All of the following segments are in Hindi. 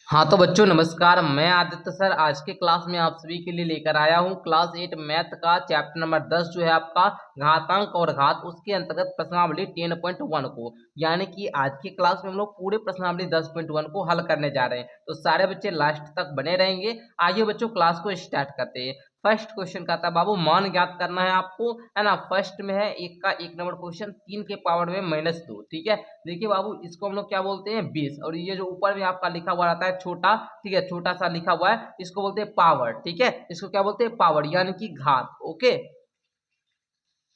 हाँ तो बच्चों नमस्कार। मैं आदित्य सर आज के क्लास में आप सभी के लिए लेकर आया हूँ क्लास 8 मैथ का चैप्टर नंबर 10 जो है आपका घातांक और घात, उसके अंतर्गत प्रश्नावली 10.1 को, यानी कि आज की क्लास में हम लोग पूरे प्रश्नावली 10.1 को हल करने जा रहे हैं। तो सारे बच्चे लास्ट तक बने रहेंगे। आइए बच्चों क्लास को स्टार्ट करते हैं। फर्स्ट क्वेश्चन का था बाबू मान ज्ञात करना है आपको, है ना। फर्स्ट में है एक का एक नंबर क्वेश्चन, 3 के पावर में -2। ठीक है, देखिए बाबू इसको हम लोग क्या बोलते हैं 20, और ये जो ऊपर में आपका लिखा हुआ रहता है छोटा, ठीक है, छोटा सा लिखा हुआ है, इसको बोलते हैं पावर। ठीक है, इसको क्या बोलते हैं पावर, यानी कि घात। ओके,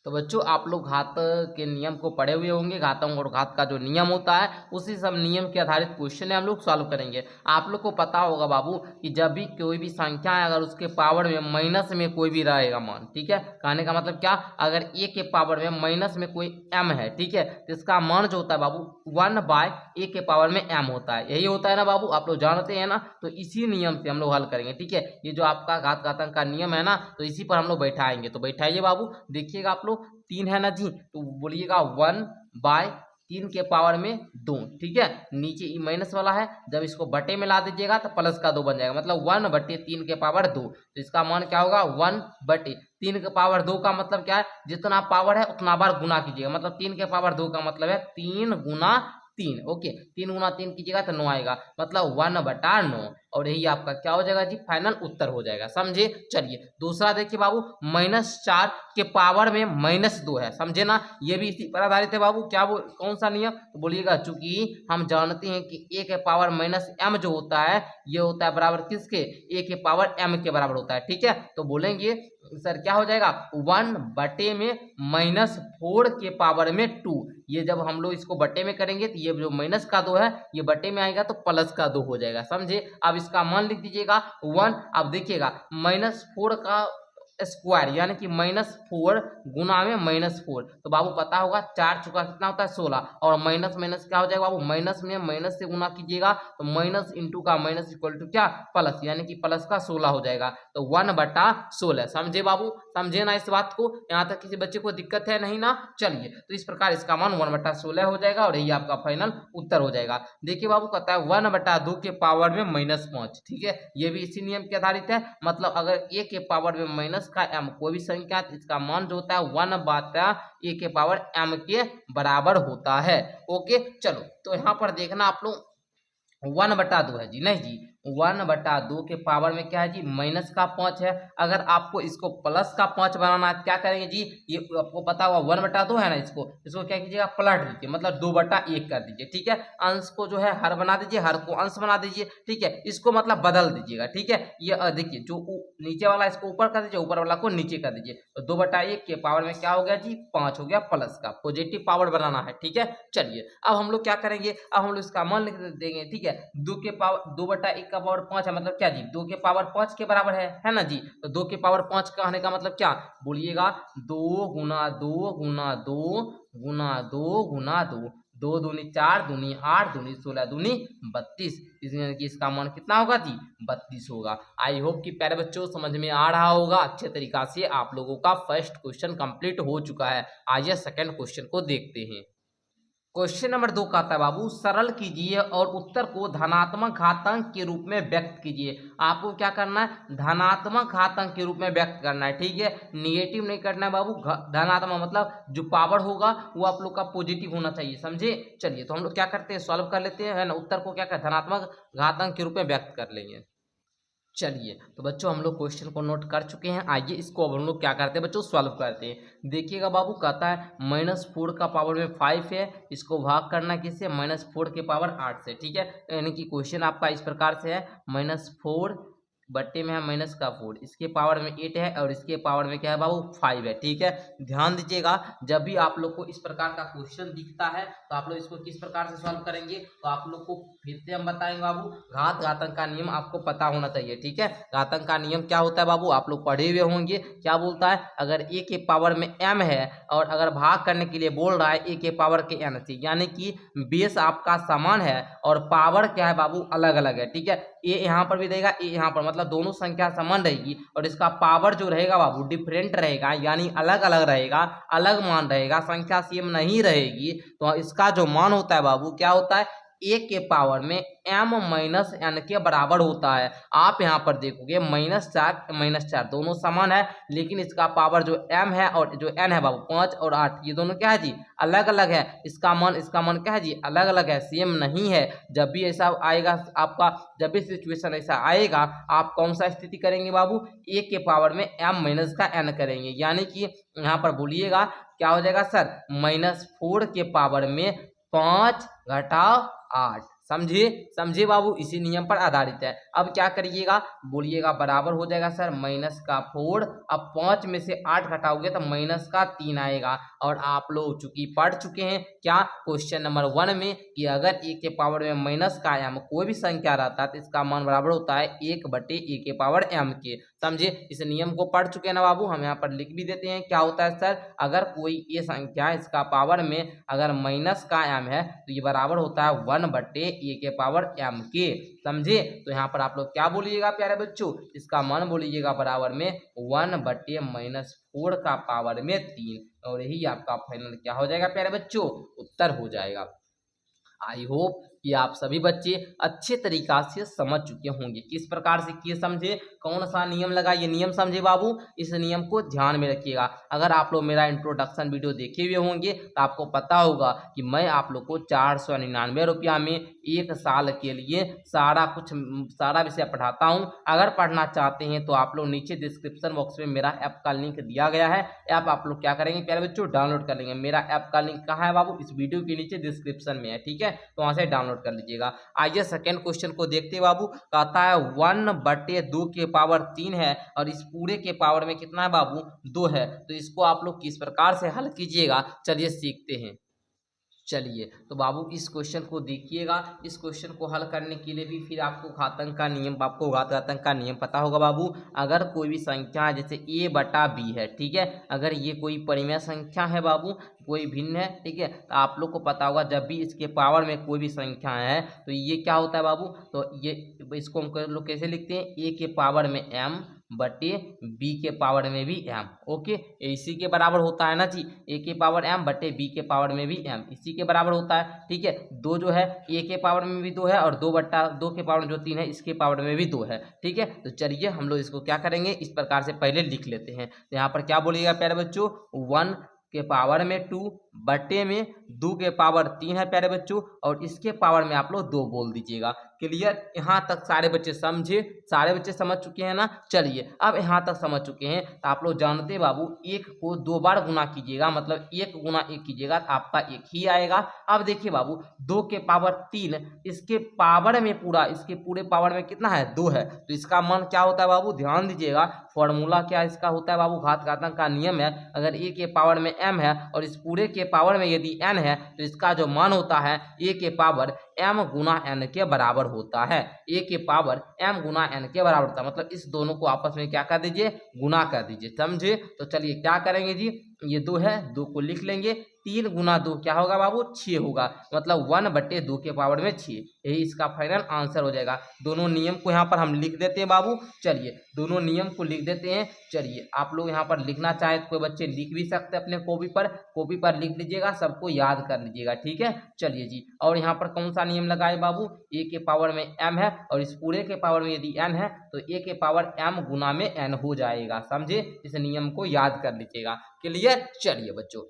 तो बच्चों आप लोग घात के नियम को पढ़े हुए होंगे। घातांक और घात का जो नियम होता है उसी सब नियम के आधारित क्वेश्चन है हम लोग सॉल्व करेंगे। आप लोग को पता होगा बाबू कि जब भी कोई भी संख्या है अगर उसके पावर में माइनस में कोई भी रहेगा मान, ठीक है, कहने का मतलब क्या, अगर ए के पावर में माइनस में कोई एम है, ठीक है, तो इसका मान जो होता है बाबू 1/a के पावर में एम होता है। यही होता है ना बाबू, आप लोग जानते हैं ना। तो इसी नियम से हम लोग हल करेंगे। ठीक है, ये जो आपका घात घातांक का नियम है ना, तो इसी पर हम लोग बैठाएंगे। तो बैठाइए बाबू, देखिएगा आप लोग 3 है ना जी, तो बोलिएगा 1/3 के पावर में 2। ठीक है, नीचे ई माइनस वाला है, जब इसको बटे में ला दीजिएगा तो प्लस का 2 बन जाएगा, मतलब 1/3 के पावर 2। तो इसका मान क्या होगा 1/3 के पावर 2 का मतलब क्या है, जितना पावर है उतना बार गुना कीजिएगा। मतलब 3 के पावर 2 का मतलब है 3 × 3। ओके, 3 × 3 कीजिएगा तो 9 आएगा, मतलब 1/9। और यही आपका क्या हो जाएगा जी, फाइनल उत्तर हो जाएगा। समझे। चलिए दूसरा देखिए बाबू, -4 के पावर में -2 है, समझे ना। ये भी इसी पर आधारित है बाबू। क्या वो कौन सा नियम, तो बोलिएगा चूंकि हम जानते हैं कि a के पावर -m जो होता है ये होता है बराबर किसके, a के पावर m के बराबर होता है। ठीक है, तो बोलेंगे सर क्या हो जाएगा 1/में -4 के पावर में 2। ये जब हम लोग इसको बटे में करेंगे तो ये जो माइनस का 2 है ये बटे में आएगा तो प्लस का 2 हो जाएगा। समझे। अब इसका मान लिख दीजिएगा 1। अब देखिएगा -4 का स्क्वायर यानी कि -4 गुना में -4, तो बाबू पता होगा 4 चुका कितना होता है 16, और माइनस माइनस क्या हो जाएगा बाबू, माइनस में माइनस से गुना कीजिएगा तो माइनस इंटू का माइनस इक्वल टू क्या, प्लस, यानी कि प्लस का 16 हो जाएगा। तो 1/16। समझे बाबू, समझे ना इस बात को, यहाँ तक किसी बच्चे को दिक्कत है नहीं ना। चलिए तो इस प्रकार इसका मान 1/16 हो जाएगा और यही आपका फाइनल उत्तर हो जाएगा। देखिए बाबू कहता है 1/2 के पावर में -5। ठीक है, ये भी इसी नियम के आधारित है। मतलब अगर a के पावर में माइनस का m कोई भी संख्या, इसका मान जो होता है 1/a के पावर m के बराबर होता है। ओके, चलो तो यहाँ पर देखना आप लोग 1/2 है जी, नहीं जी, 1/2 के पावर में क्या है जी, -5 है। अगर आपको इसको प्लस का 5 बनाना है क्या करेंगे जी, ये आपको पता होगा 1/2 है ना, इसको इसको क्या कीजिएगा पलट दीजिए, मतलब 2/1 कर दीजिए। ठीक है, अंश को जो है हर बना दीजिए, हर को अंश बना दीजिए। ठीक है, इसको मतलब बदल दीजिएगा। ठीक है, ये देखिए जो नीचे वाला इसको ऊपर कर दीजिए, ऊपर वाला को नीचे कर दीजिए, तो 2/1 के पावर में क्या हो गया जी 5 हो गया, प्लस का पॉजिटिव पावर बनाना है। ठीक है, चलिए अब हम लोग क्या करेंगे, अब हम लोग इसका मान लिख देंगे। ठीक है, 2/1 का पावर 5 है, मतलब क्या जी 2 के पावर 5 के बराबर है ना जी। तो 2 के पावर 5 कहने का मतलब क्या, बोलिएगा 2 × 2 × 2 × 2 × 2 2 दूनी 4 दूनी 8 दूनी 16 दूनी 32, इसलिए कि इसका मान कितना होगा जी 32 होगा। आई होप कि प्यारे बच्चों समझ में आ रहा होगा। अच्छे तरीका से आप लोगों का फर्स्ट क्वेश्चन कंप्लीट हो चुका है। आइए सेकंड क्वेश्चन को देखते हैं। क्वेश्चन नंबर 2 का था बाबू, सरल कीजिए और उत्तर को धनात्मक घातांक के रूप में व्यक्त कीजिए। आपको क्या करना है, धनात्मक घातांक के रूप में व्यक्त करना है। ठीक है, निगेटिव नहीं करना है बाबू। धनात्मक मतलब जो पावर होगा वो आप लोग का पॉजिटिव होना चाहिए। समझे। चलिए तो हम लोग क्या करते हैं, सॉल्व कर लेते हैं, है ना। उत्तर को क्या कर धनात्मक घातांक के रूप में व्यक्त कर लेंगे। चलिए तो बच्चों हम लोग क्वेश्चन को नोट कर चुके हैं। आइए इसको अब हम लोग क्या करते हैं बच्चों, सॉल्व करते हैं। देखिएगा बाबू कहता है -4 का पावर में 5 है, इसको भाग करना किससे, -4 के पावर 8 से। ठीक है, यानी कि क्वेश्चन आपका इस प्रकार से है, -4 बट्टे में है -4, इसके पावर में 8 है और इसके पावर में क्या है बाबू 5 है। ठीक है, ध्यान दीजिएगा जब भी आप लोग को इस प्रकार का क्वेश्चन दिखता है तो आप लोग इसको किस प्रकार से सॉल्व करेंगे, तो आप लोग को फिर से हम बताएंगे बाबू, घात घातांक का नियम आपको पता होना चाहिए। ठीक है, घातांक का नियम क्या होता है बाबू, आप लोग पढ़े हुए होंगे। क्या बोलता है, अगर a के पावर में m है और अगर भाग करने के लिए बोल रहा है a के पावर के n से, यानी कि बेस आपका समान है और पावर क्या है बाबू अलग अलग है। ठीक है, a यहाँ पर भी देगा, a यहाँ पर, मतलब दोनों संख्या समान रहेगी और इसका पावर जो रहेगा बाबू डिफरेंट रहेगा, यानी अलग अलग रहेगा, अलग मान रहेगा, संख्या सेम नहीं रहेगी। तो इसका जो मान होता है बाबू क्या होता है, ए के पावर में m माइनस एन के बराबर होता है। आप यहाँ पर देखोगे -4 दोनों समान है, लेकिन इसका पावर जो m है और जो n है बाबू 5 और 8 ये दोनों क्या है जी अलग अलग है। इसका मन क्या है जी अलग अलग है, सेम नहीं है। जब भी ऐसा आएगा आपका, जब भी सिचुएशन ऐसा आएगा आप कौन सा स्थिति करेंगे बाबू, ए के पावर में m माइनस का n करेंगे। यानी कि यहाँ पर बोलिएगा क्या हो जाएगा सर, -4 के पावर में 5 घटाओ 8। समझे बाबू, इसी नियम पर आधारित है। अब क्या करिएगा, बोलिएगा बराबर हो जाएगा सर -4। अब 5 में से 8 घटाओगे तो -3 आएगा। और आप लोग चूंकि पढ़ चुके हैं क्या क्वेश्चन नंबर 1 में कि अगर ए के पावर में माइनस का m कोई भी संख्या रहता है तो इसका मान बराबर होता है 1/a के पावर m के। समझे, इस नियम को पढ़ चुके हैं ना बाबू। हम यहाँ पर लिख भी देते हैं क्या होता है सर, अगर कोई ये संख्या इसका पावर में अगर माइनस का m है तो ये बराबर होता है 1/a के पावर m के। समझे, तो यहाँ पर आप लोग क्या बोलिएगा प्यारे बच्चों, इसका मान बोलिएगा बराबर में 1/-4 का पावर में 3। और यही आपका फाइनल क्या हो जाएगा प्यारे बच्चों, उत्तर हो जाएगा। आई होप कि आप सभी बच्चे अच्छे तरीका से समझ चुके होंगे। किस प्रकार से किए समझे, कौन सा नियम लगा ये नियम समझे बाबू, इस नियम को ध्यान में रखिएगा। अगर आप लोग मेरा इंट्रोडक्शन वीडियो देखे हुए होंगे तो आपको पता होगा कि मैं आप लोग को 499 रुपया में 1 साल के लिए सारा विषय पढ़ाता हूँ। अगर पढ़ना चाहते हैं तो आप लोग नीचे डिस्क्रिप्शन बॉक्स में मेरा ऐप का लिंक दिया गया है। ऐप आप लोग क्या करेंगे प्यारे बच्चों, डाउनलोड कर लेंगे। मेरा ऐप का लिंक कहाँ है बाबू, इस वीडियो के नीचे डिस्क्रिप्शन में है, ठीक है, तो वहां से डाउनलोड कर लीजिएगा। आइए सेकंड क्वेश्चन को देखते बाबू। कहता है 1/2 के पावर 3 है और इस पूरे के पावर में कितना है बाबू, 2 है। तो इसको आप लोग किस प्रकार से हल कीजिएगा, चलिए सीखते हैं। चलिए तो बाबू इस क्वेश्चन को देखिएगा। इस क्वेश्चन को हल करने के लिए भी फिर आपको घातांक का नियम, आपको घातांक का नियम पता होगा बाबू। अगर कोई भी संख्या है जैसे a/b है, ठीक है, अगर ये कोई परिमेय संख्या है बाबू, कोई भिन्न है, ठीक है, तो आप लोग को पता होगा जब भी इसके पावर में कोई भी संख्या है तो ये क्या होता है बाबू, तो ये इसको हम लोग कैसे लिखते हैं, a के पावर में m बटे b के पावर में भी m। ओके, इसी के बराबर होता है ना जी, a के पावर m बटे b के पावर में भी m, इसी के बराबर होता है। ठीक है, 2 जो है a के पावर में भी 2 है और 2/2 के पावर में जो 3 है इसके पावर में भी 2 है। ठीक है, तो चलिए हम लोग इसको क्या करेंगे, इस प्रकार से पहले लिख लेते हैं। तो यहाँ पर क्या बोलिएगा प्यारे बच्चों, 1 के पावर में 2 बटे में 2 के पावर 3 है प्यारे बच्चों, और इसके पावर में आप लोग 2 बोल दीजिएगा। क्लियर, यहाँ तक सारे बच्चे समझे, सारे बच्चे समझ चुके हैं ना। चलिए अब यहाँ तक समझ चुके हैं तो आप लोग जानते हैं बाबू, 1 को 2 बार गुना कीजिएगा, मतलब 1 गुना 1 कीजिएगा तो आपका 1 ही आएगा। अब देखिए बाबू, 2 के पावर 3 इसके पावर में पूरा, इसके पूरे पावर में कितना है, 2 है, तो इसका मान क्या होता है बाबू, ध्यान दीजिएगा। फॉर्मूला क्या इसका होता है बाबू, घातांक का नियम है। अगर a के पावर में m है और इस पूरे के पावर में यदि n है तो इसका जो मान होता है a के पावर m गुना n के बराबर होता है। a के पावर m गुना n के बराबर होता है, मतलब इस दोनों को आपस में क्या कर दीजिए, गुना कर दीजिए। समझे, तो चलिए क्या करेंगे जी, ये 2 है, 2 को लिख लेंगे, 3 गुना 2 क्या होगा बाबू, 6 होगा, मतलब 1/2 के पावर में 6। यही इसका फाइनल आंसर हो जाएगा। दोनों नियम को यहाँ पर हम लिख देते हैं बाबू। चलिए दोनों नियम को लिख देते हैं। चलिए आप लोग यहाँ पर लिखना चाहे तो कोई बच्चे लिख भी सकते हैं अपने कॉपी पर लिख लीजिएगा, सबको याद कर लीजिएगा। ठीक है, चलिए जी, और यहाँ पर कौन सा नियम लगाए बाबू, a के पावर में m है और इस पूरे के पावर में यदि n है तो a के पावर m गुना में n हो जाएगा। समझे, इस नियम को याद कर लीजिएगा। क्लियर, चलिए बच्चों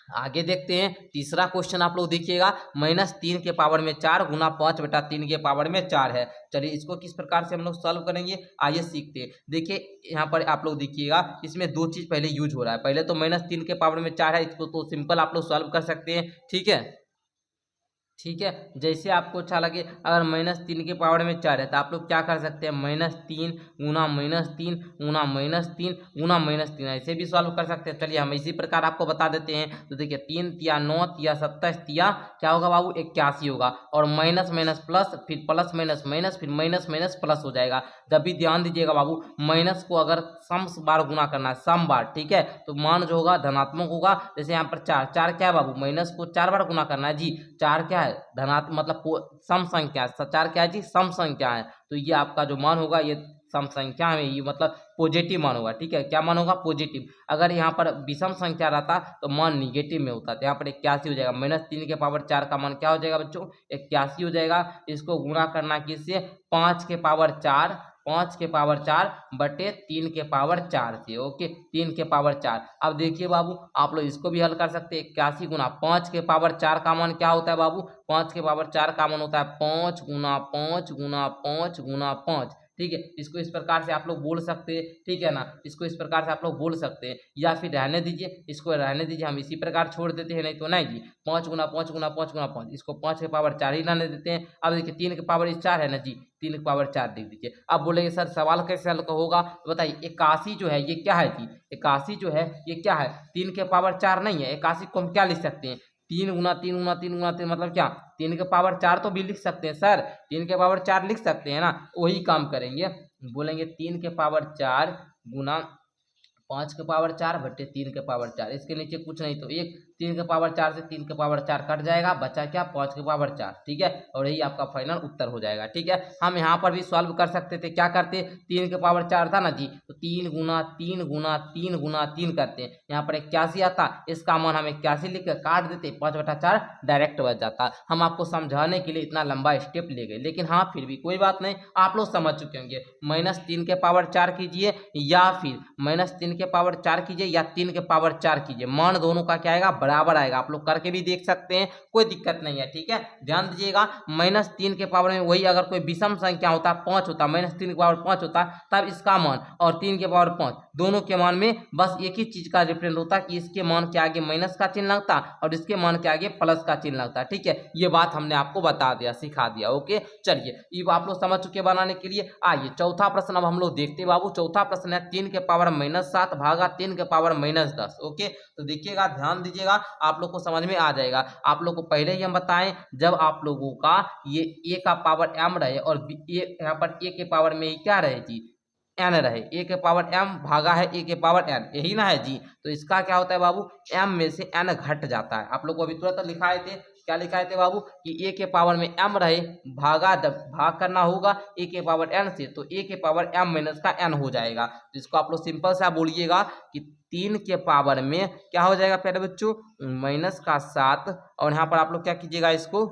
आगे देखते हैं। तीसरा क्वेश्चन आप लोग देखिएगा, -3 के पावर में 4 गुना 5/3 के पावर में 4 है। चलिए इसको किस प्रकार से हम लोग सॉल्व करेंगे, आइए सीखते हैं। देखिए यहाँ पर आप लोग देखिएगा, इसमें 2 चीज पहले यूज हो रहा है। पहले तो -3 के पावर में 4 है, इसको तो सिंपल आप लोग सॉल्व कर सकते हैं। ठीक है, जैसे आपको अच्छा लगे। अगर -3 के पावर में 4 है तो आप लोग क्या कर सकते हैं, -3 गुना -3 गुना -3 गुना -3 ऐसे भी सॉल्व कर सकते हैं। चलिए हम इसी प्रकार आपको बता देते हैं। तो देखिए 3 तिया 9 तिया 27 तिया क्या होगा बाबू, 81 होगा, और माइनस माइनस प्लस, फिर प्लस माइनस माइनस, फिर माइनस माइनस प्लस हो जाएगा। जब भी ध्यान दीजिएगा बाबू, माइनस को अगर सम बार गुना करना है, सम बार, ठीक है, तो मान जो होगा धनात्मक होगा। जैसे यहाँ पर 4 क्या है बाबू, माइनस को 4 बार गुना करना है जी। 4 क्या है, धनात्मक मतलब सम संख्या, 4 क्या है जी, सम संख्या है। तो ये आपका जो मान होगा ये सम संख्या में ये मतलब पॉजिटिव मान होगा, ठीक है। क्या मान होगा? पॉजिटिव। अगर यहाँ पर विषम संख्या रहता तो मान निगेटिव में होता, तो यहाँ पर 81 हो जाएगा। -3 के पावर 4 का मान क्या हो जाएगा बच्चों? 81 हो जाएगा। इसको गुणा करना किससे? 5 के पावर 4, 5 के पावर 4 बटे 3 के पावर 4 से, ओके, 3 के पावर 4। अब देखिए बाबू, आप लोग इसको भी हल कर सकते हैं। 81 गुना 5 के पावर 4 का मान क्या होता है बाबू? 5 के पावर 4 का मान होता है 5 गुना 5 गुना 5 गुना 5, ठीक है। इसको इस प्रकार से आप लोग बोल सकते हैं, ठीक है ना। इसको इस प्रकार से आप लोग बोल सकते हैं, या फिर रहने दीजिए, इसको रहने दीजिए, हम इसी प्रकार छोड़ देते हैं। नहीं तो नहीं जी, 5 गुना 5 गुना 5 गुना 5, इसको 5 के पावर 4 ही रहने देते हैं। अब देखिए 3 के पावर 4 है ना जी, 3 के पावर 4 लिख दीजिए। अब बोलेंगे सर सवाल कैसे हल होगा, तो बताइए। 81 जो है ये क्या है जी? 81 जो है ये क्या है? 3 के पावर 4 नहीं है। 81 को हम क्या लिख सकते हैं? 3 गुना 3 गुना 3 गुना 3 मतलब क्या? 3 के पावर 4 तो भी लिख सकते हैं सर, 3 के पावर 4 लिख सकते हैं ना। वही काम करेंगे, बोलेंगे 3 के पावर 4 गुना 5 के पावर 4 बटे 3 के पावर 4। इसके नीचे कुछ नहीं तो एक, 3 के पावर 4 से 3 के पावर 4 कट जाएगा, बचा क्या? 5 के पावर 4, ठीक है। और यही आपका फाइनल उत्तर हो जाएगा, ठीक है। हम यहाँ पर भी सॉल्व कर सकते थे। क्या करते? 3 के पावर 4 था ना जी, तो 3 गुना 3 गुना 3 गुना 3 करते हैं। यहाँ पर 81 आता, इसका मान हम 81 लिख कर काट देते, 5/4 डायरेक्ट बच जाता। हम आपको समझाने के लिए इतना लंबा स्टेप ले गए, लेकिन हाँ फिर भी कोई बात नहीं, आप लोग समझ चुके होंगे। -3 के पावर 4 कीजिए, या फिर -3 के पावर 4 कीजिए, या 3 के पावर 4 कीजिए, मान दोनों का क्या आएगा? बराबर आएगा। आप लोग करके भी देख सकते हैं, कोई दिक्कत नहीं है, ठीक है। ध्यान दीजिएगा, -3 के पावर में वही अगर कोई विषम संख्या होता, 5 होता, -3 के पावर 5 होता, तब इसका मान और 3 के पावर 5 दोनों के मान में बस एक ही चीज का डिफरेंस होता कि इसके मान के आगे माइनस का चिन्ह लगता और इसके मान के आगे प्लस का चिन्ह लगता, ठीक है। ये बात हमने आपको बता दिया, सिखा दिया, ओके। चलिए, ये आप लोग समझ चुके बनाने के लिए। आइए चौथा प्रश्न अब हम लोग देखते हैं बाबू। चौथा प्रश्न है 3 के पावर-7 भागा 3 के पावर-10, ओके। तो देखिएगा, ध्यान दीजिएगा, आप लोग को समझ में आ जाएगा। आप लोग को पहले ही हम बताएं, जब आप लोगों का ये a का पावर m रहे और यहाँ पर a के पावर में क्या रहे जी? n रहे। a के पावर m भागा है a के पावर n, यही ना है जी। तो इसका क्या होता है बाबू? m में से n घट जाता है। आप लोग को अभी तुरंत लिखाए थे, क्या लिखाए थे बाबू? कि a के पावर में m रहे, भागा, जब भाग करना होगा a के पावर n से, तो a के पावर m माइनस का n हो जाएगा। तो इसको आप लोग सिंपल सा बोलिएगा कि 3 के पावर में क्या हो जाएगा पहले बच्चों? -7, और यहाँ पर आप लोग क्या कीजिएगा? इसको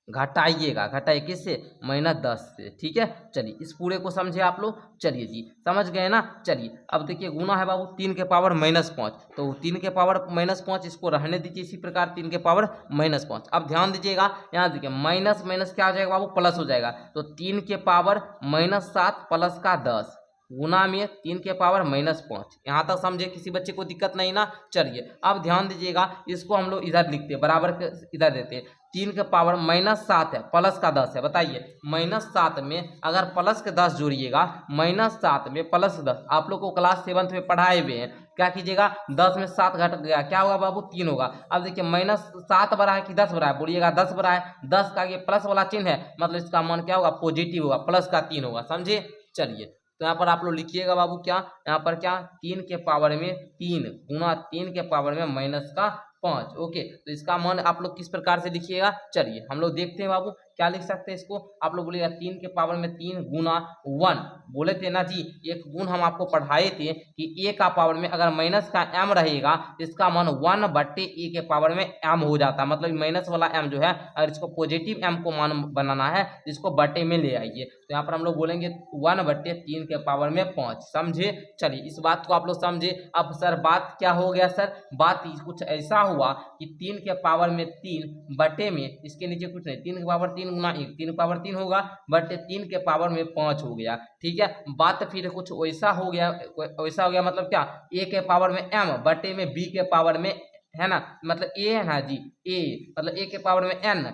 घटाइएगा, घटाइए किससे? -10 से, ठीक है। चलिए, इस पूरे को समझे आप लोग? चलिए जी, समझ गए ना। चलिए, अब देखिए गुना है बाबू 3 के पावर -5, तो 3 के पावर -5 इसको रहने दीजिए इसी प्रकार, 3 के पावर -5। अब ध्यान दीजिएगा, यहाँ देखिए माइनस माइनस क्या हो जाएगा बाबू? प्लस हो जाएगा। तो 3 के पावर -7 प्लस का 10 गुना में 3 के पावर -5। यहाँ तक समझे? किसी बच्चे को दिक्कत नहीं ना। चलिए, अब ध्यान दीजिएगा, इसको हम लोग इधर लिखते हैं, बराबर के इधर देते हैं। 3 के पावर -7 है, प्लस का 10 है। बताइए, -7 में अगर प्लस के 10 जोड़िएगा, -7 में प्लस 10, आप लोग को क्लास 7th में पढ़ाए हुए हैं। क्या कीजिएगा? 10 में 7 घट गया, क्या होगा बाबू? 3 होगा। अब देखिए, -7 बड़ा है कि 10 बड़ा है? बोलिएगा 10 बड़ा है। 10 का ये प्लस वाला चिन्ह है, मतलब इसका मान क्या होगा? पॉजिटिव होगा, प्लस का 3 होगा, समझे? चलिए, तो यहाँ पर आप लोग लिखिएगा बाबू, क्या यहाँ पर? क्या 3 के पावर में 3 गुना 3 के पावर में -5, ओके। तो इसका मान आप लोग किस प्रकार से लिखिएगा? चलिए, हम लोग देखते हैं बाबू, क्या लिख सकते हैं इसको? आप लोग बोलिएगा 3 के पावर में 3 गुना 1, बोले थे ना जी, एक गुण हम आपको पढ़ाए थे कि a का पावर में अगर माइनस का m रहेगा, इसका मान 1 बट्टे a के पावर में m हो जाता है। मतलब माइनस वाला m जो है, अगर इसको पॉजिटिव m को मान बनाना है, इसको बट्टे में ले आइए। तो यहाँ पर हम लोग बोलेंगे 1 बट्टे 3 के पावर में 5, समझे? चलिए, इस बात को आप लोग समझे। अब सर बात क्या हो गया सर? बात कुछ ऐसा हुआ कि 3 के पावर में 3 बटे में, इसके नीचे कुछ नहीं, 3 के पावर 3 गुना 1, 3 के पावर 3 होगा, बटे 3 के पावर में 5 हो गया, ठीक है। बात फिर कुछ वैसा हो गया, वैसा हो गया, मतलब क्या? a के पावर में m बटे में b के पावर में, है ना, मतलब a है ना जी, a मतलब a के पावर में n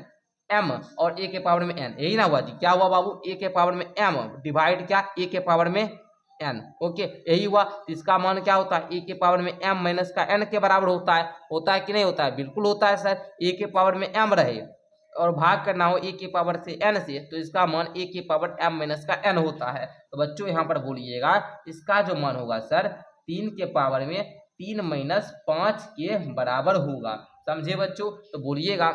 m और a के पावर में n, यही ना हुआ जी। क्या हुआ बाबू? a के पावर में m डिवाइड क्या? a के पावर में n, ओके, यही हुआ। तो इसका मान क्या होता है? a के पावर में m माइनस का n के बराबर होता है कि नहीं होता है? बिल्कुल होता है सर। a के पावर में m रहे और भाग करना हो a के पावर से n से, तो इसका मान a के पावर m माइनस का n होता है। तो बच्चों यहाँ पर बोलिएगा, इसका जो मान होगा सर 3 के पावर में 3 माइनस 5 के बराबर होगा, समझे बच्चों? तो बोलिएगा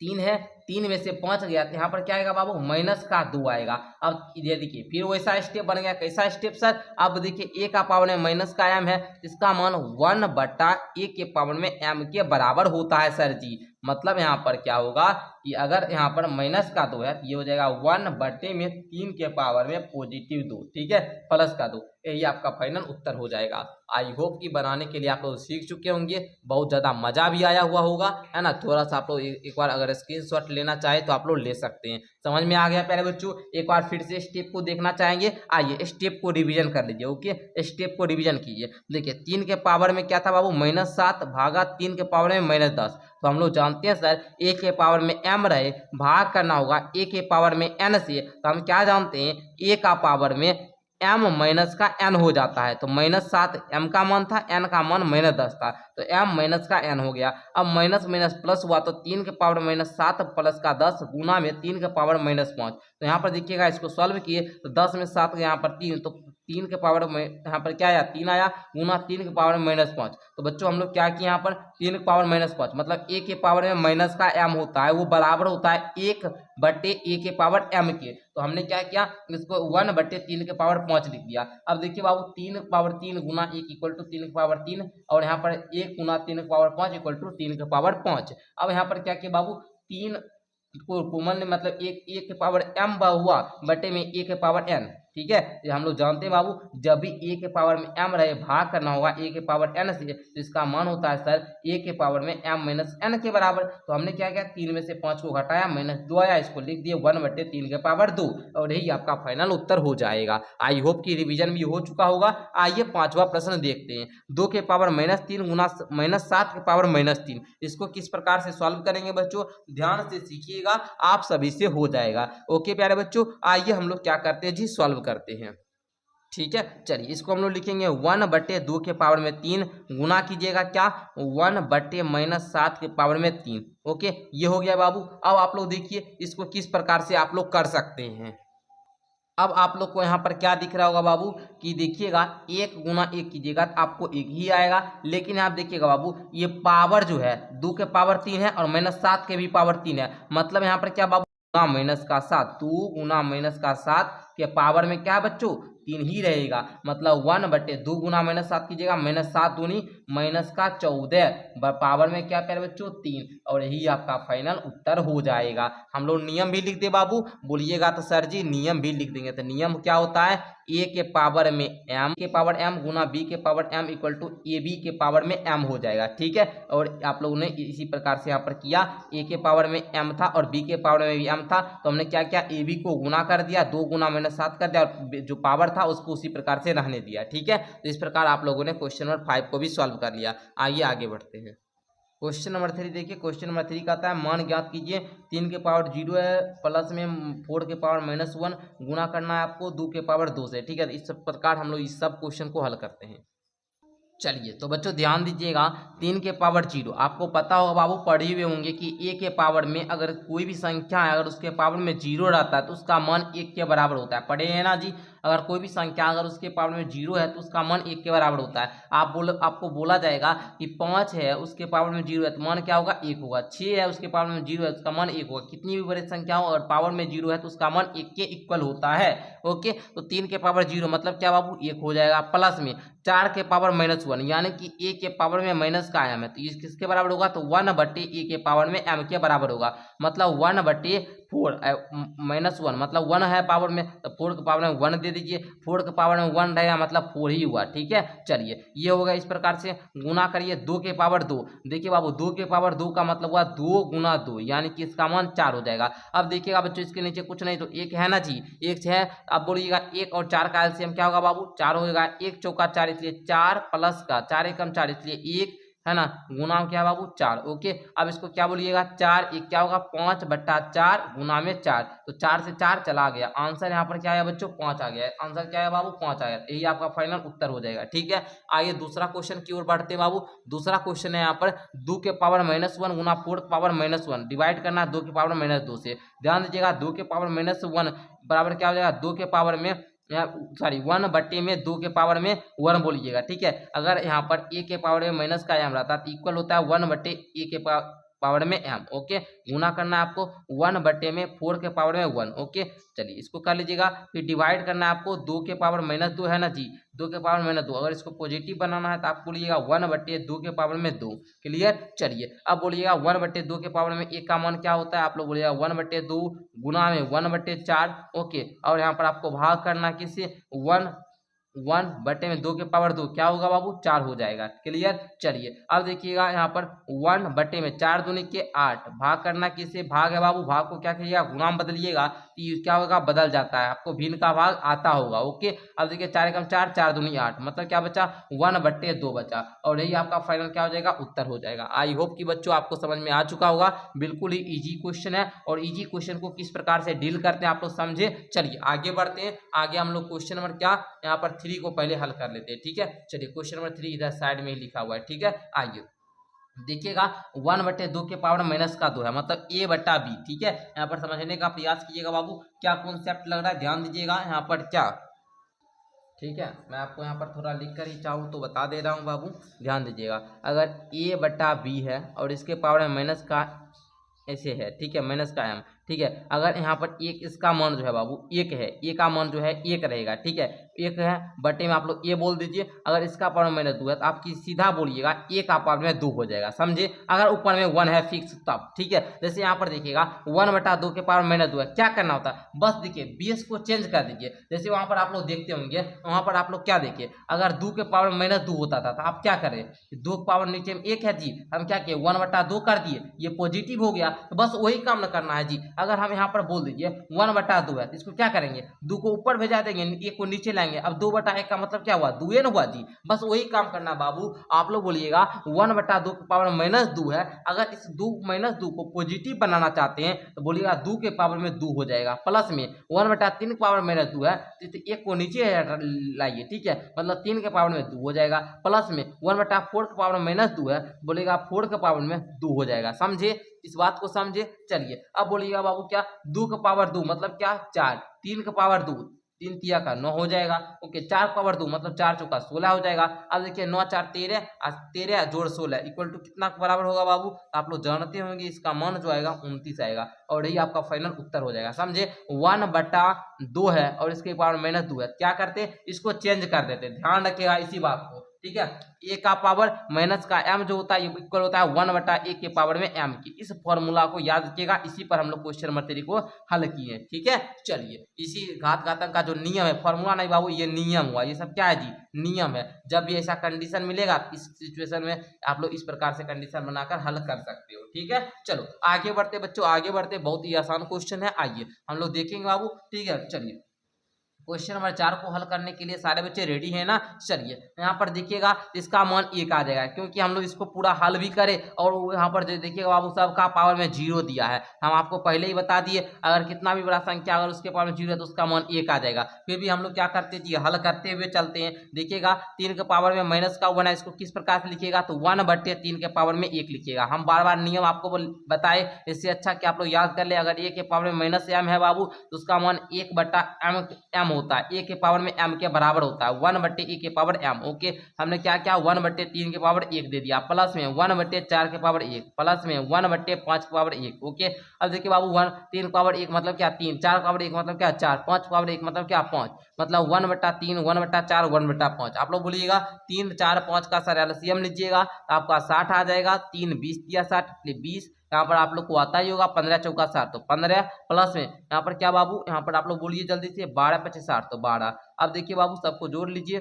3 है, 3 में से 5 गया तो यहाँ पर क्या आएगा बाबू माइनस का 2 आएगा। अब ये देखिए फिर वैसा स्टेप बन गया, कैसा स्टेप सर? अब देखिए a का पावर में माइनस का m है, इसका मान 1/a के पावर में m के बराबर होता है सर जी। मतलब यहाँ पर क्या होगा कि अगर यहाँ पर माइनस का 2 है तो ये हो जाएगा 1/3 के पावर में +2, ठीक है, प्लस का 2। यही आपका फाइनल उत्तर हो जाएगा। आई होप कि बनाने के लिए आप लोग सीख चुके होंगे, बहुत ज़्यादा मजा भी आया हुआ होगा, है ना। थोड़ा सा आप लोग एक बार अगर स्क्रीनशॉट लेना चाहे तो आप लोग ले सकते हैं। समझ में आ गया प्यारे बच्चों? एक बार फिर से स्टेप को देखना चाहेंगे, आइए स्टेप को रिवीजन कर लीजिए। ओके, स्टेप को रिवीजन कीजिए। देखिए 3 के पावर में क्या था बाबू, -7 भागा 3 के पावर में -10। तो हम लोग जानते हैं सर a के पावर में m रहे, भाग करना होगा a के पावर में n से। तो हम क्या जानते हैं, a का पावर में m माइनस का n हो जाता है। तो -7 m का मान था, n का मान -10 था, तो m माइनस का n हो गया। अब माइनस माइनस प्लस हुआ तो 3 के पावर -7 प्लस का 10 गुना में 3 के पावर -5। तो यहाँ पर देखिएगा, इसको सॉल्व किए तो 10 में 7 यहाँ पर 3, तो 3 के पावर में यहाँ पर क्या आया, 3 आया, गुना 3 के पावर में -5। तो बच्चों हम लोग क्या किए यहाँ पर, 3 के पावर -5 मतलब a के पावर में माइनस का m होता है, वो बराबर होता है 1/a के पावर m के। तो हमने क्या किया, इसको 1/3 के पावर 5 लिख दिया। अब देखिए बाबू 3 के पावर 3 गुना 1 इक्वल टू 3 के पावर 3, और यहाँ पर 1 गुना 3 के पावर 5 इक्वल टू 3 के पावर 5। अब यहाँ पर क्या किया बाबू, 3 को कॉमन मतलब एक के पावर m हुआ बटे में a के पावर n, ठीक है। ये हम लोग जानते हैं बाबू, जब भी a के पावर में m रहे भाग करना होगा a के पावर n से, तो इसका मान होता है सर a के पावर में m माइनस n के बराबर। तो हमने क्या किया, 3 में से 5 को घटाया, -2 आया, इसको लिख दिए 1/3 के पावर 2, और यही आपका फाइनल उत्तर हो जाएगा। आई होप कि रिवीजन भी हो चुका होगा। आइए 5वां प्रश्न देखते हैं। 2 के पावर -3 गुना -7 के पावर -3, इसको किस प्रकार से सॉल्व करेंगे बच्चों, ध्यान से सीखिएगा, आप सभी से हो जाएगा। ओके प्यारे बच्चों, आइए हम लोग क्या करते हैं जी, सॉल्व करते हैं। ठीक है, चलिए इसको हम लोग लिखेंगे 1/2 के पावर में 3 गुना कीजिएगा क्या, 1/-7 के पावर में 3। ओके, ये हो गया बाबू। अब आप लोग देखिए इसको किस प्रकार से आप लोग कर सकते हैं। अब आप लोग को यहाँ पर क्या दिख रहा होगा बाबू, कि देखिएगा 1 गुना 1 कीजिएगा तो आपको 1 ही आएगा। लेकिन आप देखिएगा बाबू, ये पावर जो है 2 के पावर 3 है और -7 के भी पावर 3 है, मतलब यहाँ पर क्या बाबू, गुना माइनस का 7, 2 गुना माइनस का 7 के पावर में क्या है बच्चों, 3 ही रहेगा। मतलब 1/2 गुना -7 कीजिएगा, -7 दूनी -14 पावर में क्या प्यारे बच्चों, 3, और यही आपका फाइनल उत्तर हो जाएगा। हम लोग नियम भी लिख दे बाबू, बोलिएगा तो सर जी नियम भी लिख देंगे। तो नियम क्या होता है, a के पावर में m के पावर m गुना b के power m equal to ab के पावर में m हो जाएगा, ठीक है। और आप लोगों ने इसी प्रकार से यहाँ पर किया, a के पावर में m था और b के पावर में भी m था, तो हमने क्या किया, ab को गुना कर दिया, 2 गुना -7 कर दिया, और जो पावर था उसको उसी प्रकार से रहने दिया, ठीक है। तो इस प्रकार आप लोगों ने क्वेश्चन नंबर 5 को भी सॉल्व कर लिया। आइए आगे बढ़ते हैं। क्वेश्चन नंबर 3 देखिए, क्वेश्चन नंबर 3 का आता है, मान ज्ञात कीजिए, 3 के पावर 0 है, प्लस में 4 के पावर -1 गुना करना है आपको 2 के पावर 2 से, ठीक है। इस प्रकार हम लोग इस सब क्वेश्चन को हल करते हैं। चलिए तो बच्चों ध्यान दीजिएगा, 3 के पावर 0, आपको पता होगा बाबू, पढ़े हुए होंगे कि a के पावर में अगर कोई भी संख्या है, अगर उसके पावर में 0 रहता है तो उसका मान 1 के बराबर होता है, पढ़े हैं ना जी। अगर कोई भी संख्या अगर उसके पावर में 0 है तो उसका मान 1 के बराबर होता है। आपको बोला जाएगा कि 5 है उसके पावर में 0 है तो मान क्या होगा, 1 होगा। 6 है उसके पावर में 0 है उसका मान 1 होगा। कितनी भी बड़ी संख्या हो और पावर में 0 है तो उसका मान 1 के इक्वल होता है। ओके, तो 3 के पावर 0 मतलब क्या बाबू, 1 हो जाएगा। प्लस में 4 के पावर -1 यानी कि a के पावर में माइनस का m है, तो ये किसके बराबर होगा, तो 1/a के पावर में m के बराबर होगा। मतलब 1/4 -1 मतलब 1 है पावर में, तो 4 के पावर में 1 दे दीजिए, 4 के पावर में 1 रहेगा मतलब 4 ही हुआ, ठीक है। चलिए ये होगा, इस प्रकार से गुना करिए 2 के पावर 2। देखिए बाबू 2 के पावर 2 का मतलब हुआ 2 गुना 2 यानी कि इसका मान 4 हो जाएगा। अब देखिएगा बच्चों, इसके नीचे कुछ नहीं तो 1 है ना जी, 1 है। अब बोलिएगा 1 और 4 का एलसीएम क्या होगा बाबू, 4 होगा। 1 चौका 4 इसलिए 4 प्लस का 4 एकम 4 इसलिए 1 है ना, गुना क्या बाबू 4। ओके, अब इसको क्या बोलिएगा, 4 1 क्या होगा, 5/4 गुना में 4, तो 4 से 4 चला गया। आंसर यहाँ पर क्या है बच्चों, 5 आ गया है। आंसर क्या है बाबू, 5 आ गया। यही आपका फाइनल उत्तर हो जाएगा, ठीक है। आइए दूसरा क्वेश्चन की ओर बढ़ते हैं बाबू। दूसरा क्वेश्चन है यहाँ पर 2 के पावर -1 गुना 4 के पावर -1 डिवाइड करना है 2 के पावर -2 से। ध्यान दीजिएगा 2 के पावर -1 बराबर क्या हो जाएगा, 2 के पावर में 1/2 के पावर में 1 बोलिएगा, ठीक है। अगर यहाँ पर a के पावर में माइनस का m रहता है तो इक्वल होता है 1/a के पावर पावर में m, ओके। गुना करना है आपको 1/4 के पावर में 1, ओके। चलिए इसको कर लीजिएगा। फिर डिवाइड करना है आपको 2 के पावर -2 है ना जी, 2 के पावर -2। अगर इसको पॉजिटिव बनाना है तो आप बोलिएगा 1/2 के पावर में 2। क्लियर। चलिए अब बोलिएगा 1/2 के पावर में एक का मान क्या होता है, आप लोग बोलिएगा 1/2 गुना में 1/4, ओके। और यहाँ पर आपको भाग करना किससे, 1/2 के पावर 2 क्या होगा बाबू, 4 हो जाएगा। क्लियर। चलिए अब देखिएगा यहाँ पर 1/4 दूनी के 8, भाग करना किससे, भाग है बाबू, भाग को क्या करिएगा, गुणा में बदलिएगा तो क्या होगा, बदल जाता है, आपको भिन्न का भाग आता होगा, ओके। अब देखिए 4 एकम 4, 4 दूनी 8, मतलब क्या बचा, 1/2 बचा, और यही आपका फाइनल क्या हो जाएगा, उत्तर हो जाएगा। आई होप कि बच्चों आपको समझ में आ चुका होगा। बिल्कुल ही इजी क्वेश्चन है, और इजी क्वेश्चन को किस प्रकार से डील करते हैं आप लोग समझे। चलिए आगे बढ़ते हैं। आगे हम लोग क्वेश्चन नंबर क्या, यहाँ पर 3 को पहले हल कर लेते हैं, ठीक है। चलिए क्वेश्चन नंबर 3 इधर साइड में ही लिखा हुआ है, ठीक है। आइए देखिएगा 1/2 के पावर -2 है, मतलब a/b, ठीक है। यहाँ पर समझने का प्रयास कीजिएगा बाबू, क्या कॉन्सेप्ट लग रहा है, ध्यान दीजिएगा यहाँ पर क्या, ठीक है। मैं आपको यहाँ पर थोड़ा लिख कर ही चाहूँ तो बता दे रहा हूँ बाबू, ध्यान दीजिएगा। अगर a/b है और इसके पावर में माइनस का ऐसे है, ठीक है, माइनस का m, ठीक है। अगर यहाँ पर एक इसका मान जो है बाबू 1 है, ए का मान जो है 1 रहेगा, ठीक है, 1 है, बटे में आप लोग ए बोल दीजिए। अगर इसका पावर में -2 है तो आपकी सीधा बोलिएगा ए का पावर में 2 हो जाएगा, समझे। अगर ऊपर में 1 है फिक्स तब, ठीक है। जैसे यहाँ पर देखिएगा 1/2 के पावर में -2 है, क्या करना होता है, बस देखिए बेस को चेंज कर दीजिए। जैसे वहाँ पर आप लोग देखते होंगे, वहाँ पर आप लोग क्या देखिए, अगर 2 के पावर में -2 होता था तो आप क्या करें, 2 के पावर नीचे में 1 है जी, हम क्या किए 1/2 कर दिए, ये पॉजिटिव हो गया, तो बस वही काम न करना है जी। अगर हम यहाँ पर बोल दीजिए 1/2 है तो इसको क्या करेंगे, 2 को ऊपर भेजा देंगे, 1 को नीचे लाएंगे। अब 2/1 का मतलब क्या हुआ, 2 न हुआ जी, बस वही काम करना बाबू। आप लोग बोलिएगा 1/2 के पावर -2 है, अगर इस 2 -2 को पॉजिटिव बनाना चाहते हैं तो बोलिएगा 2 के पावर में 2 हो जाएगा, प्लस में 1/3 के पावर में -2 है तो 1 को नीचे लाइए, ठीक है, मतलब 3 के पावर में 2 हो जाएगा, प्लस में 1/4 के पावर में -2 है, बोलेगा 4 के पावर में 2 हो जाएगा, समझे, इस बात को समझे। चलिए अब बोलिएगा बाबू क्या, 2 का पावर 2 मतलब क्या 4, 3 का पावर 2, 3 तिया का 9 हो जाएगा, ओके। 4 का पावर 2 मतलब 4 चौका 16 हो जाएगा। अब देखिए 9 4 13, 13 जोड़ 16 इक्वल टू कितना बराबर होगा बाबू, आप लोग जानते होंगे, इसका मान जो आएगा 29 आएगा, और यही आपका फाइनल उत्तर हो जाएगा, समझे। 1/2 है और इसके पावर -2 है, क्या करते, इसको चेंज कर देते, ध्यान रखिएगा इसी बात को, ठीक है। ए का पावर माइनस का m जो होता है ये इक्वल होता है 1/a के पावर में m की। इस फॉर्मूला को याद रखिएगा, इसी पर हम लोग क्वेश्चन नंबर 3 को हल किए, ठीक है। चलिए इसी घातक का जो नियम है, फॉर्मूला नहीं बाबू, ये नियम हुआ, ये सब क्या है जी, नियम है। जब भी ऐसा कंडीशन मिलेगा इस सिचुएशन में आप लोग इस प्रकार से कंडीशन बनाकर हल कर सकते हो, ठीक है। चलो आगे बढ़ते बच्चों, आगे बढ़ते, बहुत ही आसान क्वेश्चन है, आइए हम लोग देखेंगे बाबू, ठीक है। चलिए क्वेश्चन नंबर 4 को हल करने के लिए सारे बच्चे रेडी हैं ना। चलिए यहाँ पर देखिएगा इसका मान 1 आ जाएगा, क्योंकि हम लोग इसको पूरा हल भी करें, और यहाँ पर जो देखिएगा बाबू सबका पावर में 0 दिया है, हम आपको पहले ही बता दिए, अगर कितना भी बड़ा संख्या अगर उसके पावर में 0 है तो उसका मान 1 आ जाएगा। फिर भी हम लोग क्या करते जी, हल करते हुए चलते हैं। देखिएगा 3 के पावर में माइनस का 1 है, इसको किस प्रकार से लिखिएगा, तो 1/3 के पावर में 1 लिखिएगा। हम बार बार नियम आपको बताए, इससे अच्छा कि आप लोग याद कर ले, अगर a के पावर में -m है बाबू तो उसका मान 1/m होता है, a के पावर में m के बराबर होता है, 1/a के पावर m, ओके। हमने क्या किया 1/3 के पावर 1 दे दिया, प्लस में 1/4 के पावर 1, प्लस में 1/5 के पावर 1, ओके। अब देखिए बाबू 3 के पावर 1 मतलब क्या 3, 4 के पावर 1 मतलब क्या 4, 5 के पावर 1 मतलब क्या 5, मतलब 1/3, 1/4, 1/5। आप लोग बोलिएगा 3 4 5 का सर एलसीएम लीजिएगा तो आपका 60 आ जाएगा, 3 20 दिया 60, 20 यहाँ पर आप लोग को आता ही होगा, 15 चौका 60 तो 15, प्लस में यहाँ पर क्या बाबू, यहाँ पर आप लोग बोलिए जल्दी से 12 25 60 तो 12। अब देखिए बाबू सबको जोड़ लीजिए,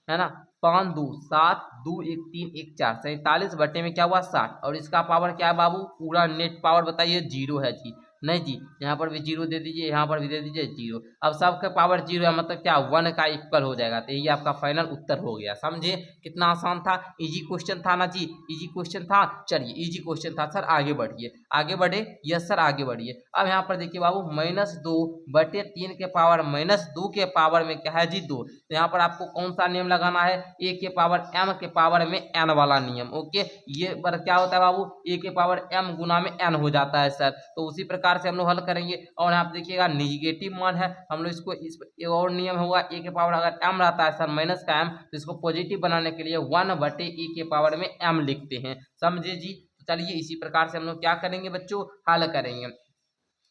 है ना, 5 2 7 2 1 3 1 4, 47 बटे में क्या हुआ 60, और इसका पावर क्या है बाबू, पूरा नेट पावर बताइए 0 है जी, नहीं जी, यहाँ पर भी 0 दे दीजिए, यहाँ पर भी दे दीजिए 0। अब सबके पावर 0 है मतलब क्या 1 का इक्वल हो जाएगा, तो यही आपका फाइनल उत्तर हो गया, समझे। कितना आसान था, इजी क्वेश्चन था ना जी, इजी क्वेश्चन था। चलिए इजी क्वेश्चन था सर, आगे बढ़िए, आगे बढ़े, यस सर आगे बढ़िए। अब यहाँ पर देखिए बाबू -2/3 के पावर -2 के पावर में क्या है जी 2, तो यहाँ पर आपको कौन सा नियम लगाना है, a के पावर m के पावर में n वाला नियम, ओके। ये पर क्या होता है बाबू, a के पावर m गुना में n हो जाता है सर, तो उसी प्रकार से हम लोग हल करेंगे। और आप देखिएगा निगेटिव मान है, हम लोग इसको इस और नियम होगा, a के पावर अगर m रहता है सर माइनस का m, तो इसको पॉजिटिव बनाने के लिए 1/a के पावर में m लिखते हैं, समझे जी। तो चलिए इसी प्रकार से हम लोग क्या करेंगे बच्चों, हल करेंगे।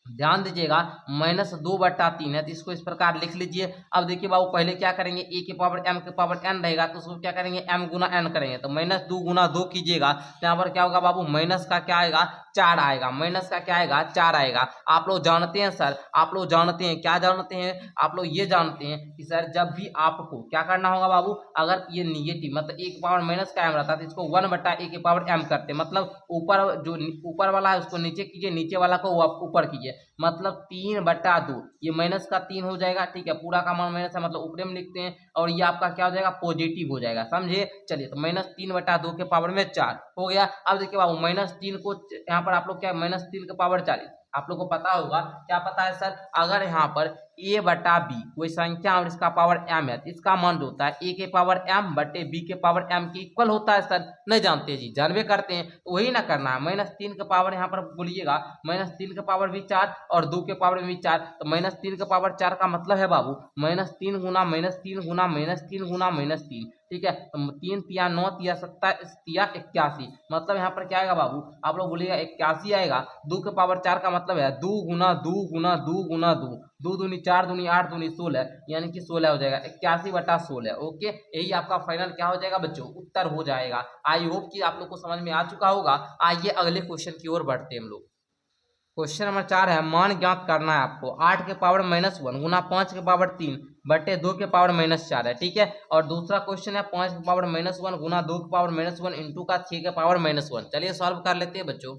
ध्यान दीजिएगा -2/3 है, तो इसको इस प्रकार लिख लीजिए। अब देखिए बाबू पहले क्या करेंगे, ए के पावर m के पावर n रहेगा तो उसको क्या करेंगे, m गुना n करेंगे, तो -2 गुना 2 कीजिएगा तो यहाँ पर क्या होगा बाबू, माइनस का क्या आएगा, 4 आएगा, माइनस का क्या आएगा, 4 आएगा। आप लोग जानते हैं सर, आप लोग जानते हैं, क्या जानते हैं आप लोग, ये जानते हैं कि सर जब भी आपको क्या करना होगा बाबू, अगर ये निगेटिव मतलब ए के पावर माइनस का m रहता है तो इसको 1/a के पावर m करते, मतलब ऊपर जो ऊपर वाला है उसको नीचे कीजिए, नीचे वाला को ऊपर कीजिए, मतलब 3/2, ये माइनस का 3 हो जाएगा, ठीक है, पूरा का मान माइनस है मतलब ऊपर में लिखते हैं, और ये आपका क्या हो जाएगा, पॉजिटिव हो जाएगा, समझे। चलिए तो -3/2 के पावर में 4 हो गया। अब देखिए बाबू -3 को यहाँ पर आप लोग क्या, -3 के पावर 40, आप लोग को पता होगा, क्या पता है सर, अगर यहाँ पर a/b कोई संख्या और इसका पावर m है तो इसका मान जो होता है a के पावर m बटे b के पावर m के इक्वल होता है सर, नहीं जानते जी, जानवे करते हैं, तो वही ना करना है। -3 के पावर यहाँ पर बोलिएगा, -3 के पावर भी 4 और 2 के पावर भी 4, तो -3 के पावर 4 का मतलब है बाबू -3 गुना -3 गुना -3 गुना -3, ठीक है, तो 3 तिया 9 तिया 27 तिया 81, मतलब यहाँ पर क्या आएगा बाबू, आप लोग बोलिएगा 81 आएगा। 2 के पावर 4 का मतलब है 2 गुना 2 गुना 2 गुना 2, 2 दूनी 4 दूनी 8 दूनी 16, यानी कि 16 हो जाएगा, 81/16। ओके, यही आपका फाइनल क्या हो जाएगा बच्चों, उत्तर हो जाएगा। आई होप कि आप लोग को समझ में आ चुका होगा। आइए अगले क्वेश्चन की ओर बढ़ते हैं हम लोग। क्वेश्चन नंबर 4 है, मान ज्ञात करना है आपको 8 के पावर -1 गुना 5 के पावर 3 बटे 2 के पावर -4 है, ठीक है। और दूसरा क्वेश्चन है 5 के पावर -1 गुना 2 के पावर -1 इंटू का 6 के पावर -1। चलिए सॉल्व कर लेते हैं बच्चों।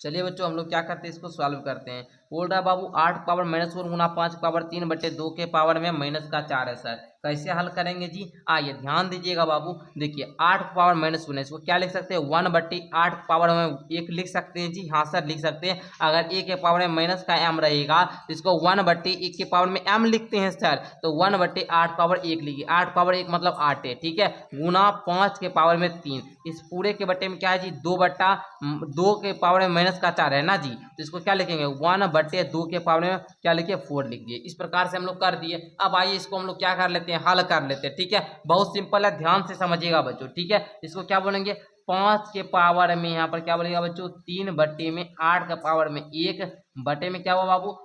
चलिए बच्चों हम लोग क्या करते हैं, इसको सॉल्व करते हैं। बोल रहा है बाबू 8 पावर -1 गुना 5 पावर 3 बटे 2 के पावर में -4 है सर, कैसे हल करेंगे जी, आइए ध्यान दीजिएगा बाबू। देखिए 8 पावर -1 इसको क्या लिख सकते हैं, 1/8 पावर में 1 लिख सकते हैं जी, हाँ सर लिख सकते हैं। अगर a के पावर में माइनस का m रहेगा तो इसको 1/1 के पावर में m लिखते हैं सर, तो 1/8 पावर 1 लिखिए, 8 पावर 1 मतलब 8 है, ठीक है, गुना 5 के पावर में 3, इस पूरे के बटे में क्या है जी, 2 के पावर में माइनस का 4 है ना जी, तो इसको क्या लिखेंगे 1/2 के पावर में क्या लिखिए 4 लिख दिए। इस प्रकार से हम लोग कर दिए। अब आइए इसको हम लोग क्या कर लेते हैं, हल कर लेते हैं, ठीक है, बहुत सिंपल है, ध्यान से समझिएगा बच्चों, ठीक है। इसको क्या बोलेंगे, 5 के पावर में यहाँ पर क्या बोलेगा बच्चों, 3/8 के पावर में 1 बटे में क्या हुआ बाबू,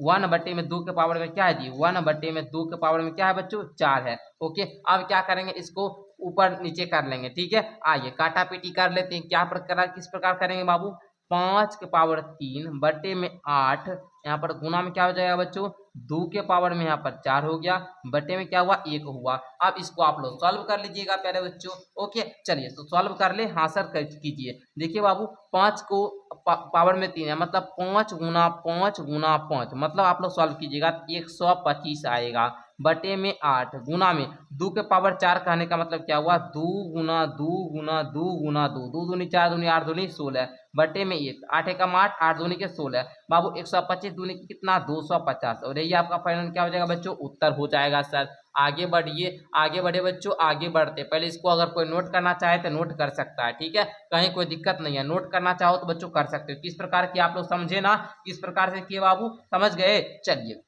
1/2 के पावर में क्या है जी, 1/2 के पावर में क्या है बच्चों, 4 है। ओके, अब क्या करेंगे, इसको ऊपर नीचे कर लेंगे, ठीक है। आइए काटा पीटी कर लेते हैं, क्या प्रकार किस प्रकार करेंगे बाबू, 5 के पावर 3 बटे में 8, यहाँ पर गुना में क्या हो जाएगा बच्चों, 2 के पावर में यहाँ पर 4 हो गया, बटे में क्या हुआ 1 हुआ। अब इसको आप लोग सॉल्व कर लीजिएगा प्यारे बच्चों। ओके चलिए तो सॉल्व कर ले, हाँ सर कीजिए। देखिए बाबू 5 को पावर में 3 है, मतलब 5 गुना 5 गुना 5, मतलब आप लोग सॉल्व कीजिएगा 125 आएगा, बटे में 8 गुना में 2 के पावर 4 कहने का मतलब क्या हुआ, 2 गुना 2 गुना 2 गुना 2, 2 दूनी 4 दूनी 8 दूनी 16 बटे में 1, 8 एकम 8, 8 दूनी के 16 बाबू, 125 दूनी की कितना 250, और यही आपका फाइनल क्या हो जाएगा बच्चों, उत्तर हो जाएगा सर। आगे बढ़िए, आगे बढ़े बच्चों, आगे बढ़ते पहले इसको अगर कोई नोट करना चाहे तो नोट कर सकता है, ठीक है, कहीं कोई दिक्कत नहीं है, नोट करना चाहो तो बच्चों कर सकते हो। किस प्रकार की आप लोग समझे ना, किस प्रकार से किए बाबू, समझ गए। चलिए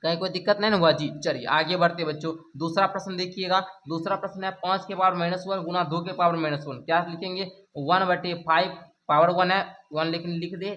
कहीं कोई दिक्कत नहीं ना हुआ जी। चलिए आगे बढ़ते बच्चों, दूसरा प्रश्न देखिएगा। दूसरा प्रश्न है 5 के पावर -1 गुना 2 के पावर -1, क्या लिखेंगे, 1/5 पावर 1 है, 1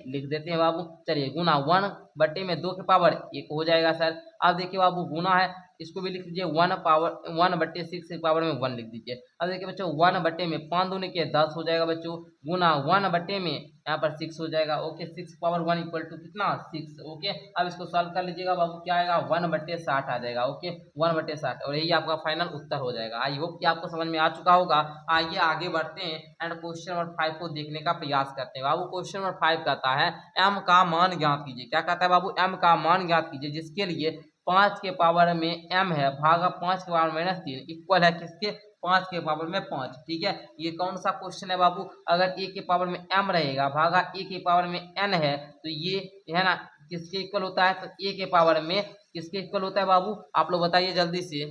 लिख देते हैं बाबू। चलिए गुना 1/2 के पावर 1 हो जाएगा सर। अब देखिए बाबू गुना है, इसको भी लिख दीजिए 1/6 के पावर में 1 लिख दीजिए। अब देखिए बच्चों 1/में 5 दूनी के 10 हो जाएगा बच्चों, गुना 1/में यहाँ पर 6 हो जाएगा। ओके 6 पावर 1 इक्वल टू कितना 6। ओके अब इसको सॉल्व कर लीजिएगा बाबू, क्या आएगा 1/60 आ जाएगा। ओके 1/60, और यही आपका फाइनल उत्तर हो जाएगा। आई होप कि आपको समझ में आ चुका होगा। आइए आगे बढ़ते हैं एंड क्वेश्चन नंबर 5 को देखने का प्रयास करते हैं। बाबू क्वेश्चन नंबर 5 कहता है m का मान ज्ञात कीजिए। क्या कहता है बाबू, m का मान ज्ञात कीजिए, जिसके लिए 5 के पावर में m है भागा 5 के पावर -3 इक्वल है किसके, 5 के पावर में 5। ठीक है, ये कौन सा क्वेश्चन है बाबू, अगर a के पावर में m रहेगा भागा a के पावर में n है, तो ये है ना किसके इक्वल होता है, तो a के पावर में किसके इक्वल होता है बाबू, आप लोग बताइए जल्दी से।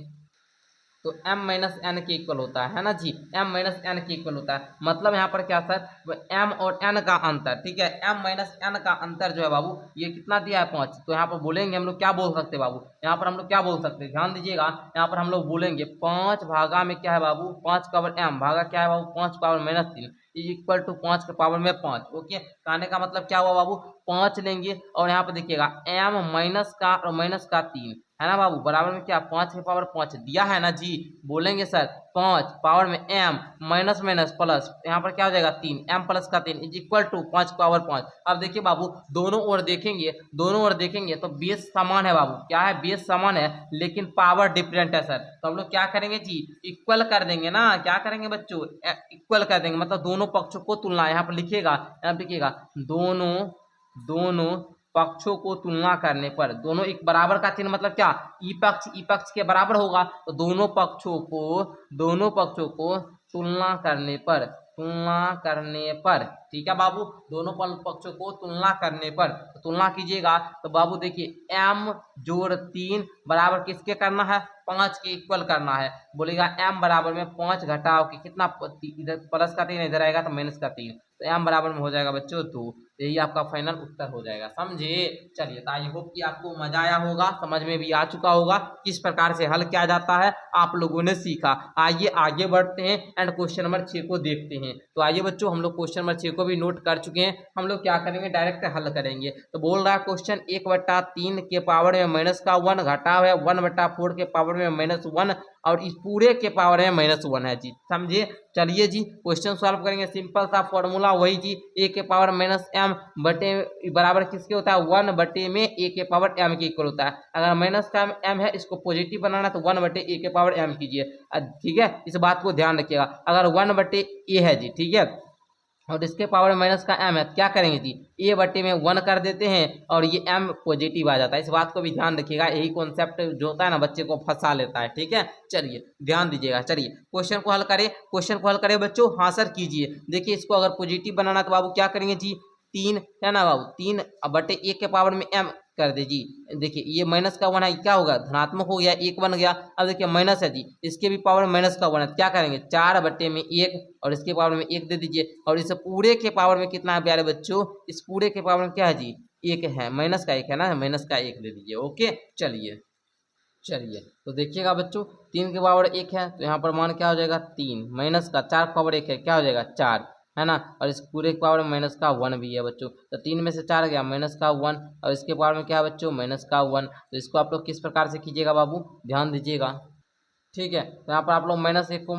तो m माइनस एन के इक्वल होता है ना जी, m माइनस एन के इक्वल होता है। मतलब यहाँ पर क्या सर, m और n का अंतर, ठीक है, m माइनस एन का अंतर जो है बाबू ये कितना दिया है 5। तो यहाँ पर बोलेंगे हम लोग क्या बोल सकते हैं बाबू, यहाँ पर हम लोग क्या बोल सकते हैं, ध्यान दीजिएगा, यहाँ पर हम लोग बोलेंगे 5 भागा में क्या है बाबू 5 का पावर m भागा क्या है बाबू 5 पावर माइनस 3 इक्वल टू 5 के पावर में 5। ओके, कहने का मतलब क्या हुआ बाबू, 5 लेंगे और यहाँ पर देखिएगा m माइनस का और माइनस का 3 है ना बाबू, बराबर में क्या 5 के पावर 5 दिया है ना जी। बोलेंगे सर 5 पावर में m माइनस माइनस प्लस, यहाँ पर क्या हो जाएगा 3 m प्लस का 3 इज इक्वल टू 5 पावर 5। अब देखिए बाबू दोनों ओर देखेंगे, दोनों ओर देखेंगे तो बेस समान है बाबू, क्या है बेस समान है लेकिन पावर डिफरेंट है सर। तो हम लोग क्या करेंगे जी, इक्वल कर देंगे ना, क्या करेंगे बच्चों, इक्वल कर देंगे, मतलब दोनों पक्षों को तुलना, यहाँ पर लिखिएगा, यहाँ पर लिखिएगा दोनों पक्षों को तुलना करने पर, दोनों एक बराबर का चिन्ह मतलब क्या, ई पक्ष के बराबर होगा, तो दोनों पक्षों को तुलना करने पर ठीक है बाबू, दोनों पक्षों को तुलना करने पर, तो तुलना कीजिएगा तो बाबू देखिए m जोड़ 3 बराबर किसके करना है 5 के इक्वल करना है। बोलेगा m बराबर में 5 घटाओ के कितना, इधर प्लस का 3 इधर आएगा तो माइनस का 3, तो m बराबर में हो जाएगा बच्चों 2। यही आपका फाइनल उत्तर हो जाएगा, समझे। चलिए, तो आई होप कि आपको मजा आया होगा, समझ में भी आ चुका होगा किस प्रकार से हल किया जाता है, आप लोगों ने सीखा। आइए आगे बढ़ते हैं एंड क्वेश्चन नंबर 6 को देखते हैं। तो आइए बच्चों, हम लोग क्वेश्चन नंबर 6 को भी नोट कर चुके हैं, हम लोग क्या करेंगे डायरेक्ट हल करेंगे। तो बोल रहा है क्वेश्चन 1/3 के पावर में माइनस का 1 घटाव है 1/4 के पावर में माइनस 1 और इस पूरे के पावर में माइनस 1 है जी, समझिए। चलिए जी, क्वेश्चन सॉल्व करेंगे, सिंपल सा फॉर्मूला वही जी, a के पावर माइनस m बटे बराबर किसके होता है 1 बटे में a के पावर m के इक्वल होता है। अगर माइनस का m है इसको पॉजिटिव बनाना तो 1 बटे a के पावर m कीजिए, ठीक है, इस बात को ध्यान रखिएगा। अगर 1 बटे a है जी, ठीक है, और इसके पावर माइनस का m है, क्या करेंगे जी a बटे में 1 कर देते हैं और ये m पॉजिटिव आ जाता है, इस बात को भी ध्यान रखिएगा। यही कॉन्सेप्ट जो होता है ना बच्चे को फंसा लेता है, ठीक है। चलिए ध्यान दीजिएगा, चलिए क्वेश्चन को हल करें बच्चों, हाँ सर कीजिए। देखिए इसको अगर पॉजिटिव बनाना तो बाबू क्या करेंगे जी 3 है ना बाबू, 3 बटे 1 के पावर में m कर दे जी। देखिए ये माइनस का 1 है, क्या होगा धनात्मक हो गया, 1 बन गया। अब देखिए माइनस है जी, इसके भी पावर माइनस का 1 है, क्या करेंगे 4 बटे में 1 और इसके पावर में 1 दे दीजिए। और इस पूरे के पावर में कितना है प्यारे बच्चों, इस पूरे के पावर में क्या है जी 1 है, माइनस का 1 है ना, माइनस का 1 दे दीजिए। ओके, चलिए तो देखिएगा बच्चों 3 के पावर 1 है तो यहाँ पर मान क्या हो जाएगा 3 माइनस का 4 पावर 1 है, क्या हो जाएगा 4 है ना, और इस पूरे के पावर में माइनस का 1 भी है बच्चों, तो 3 में से 4 गया माइनस का 1 और इसके पावर में क्या है बच्चों माइनस का 1। तो इसको आप लोग किस प्रकार से कीजिएगा बाबू, ध्यान दीजिएगा, ठीक है। तो यहाँ पर आप लोग माइनस 1 को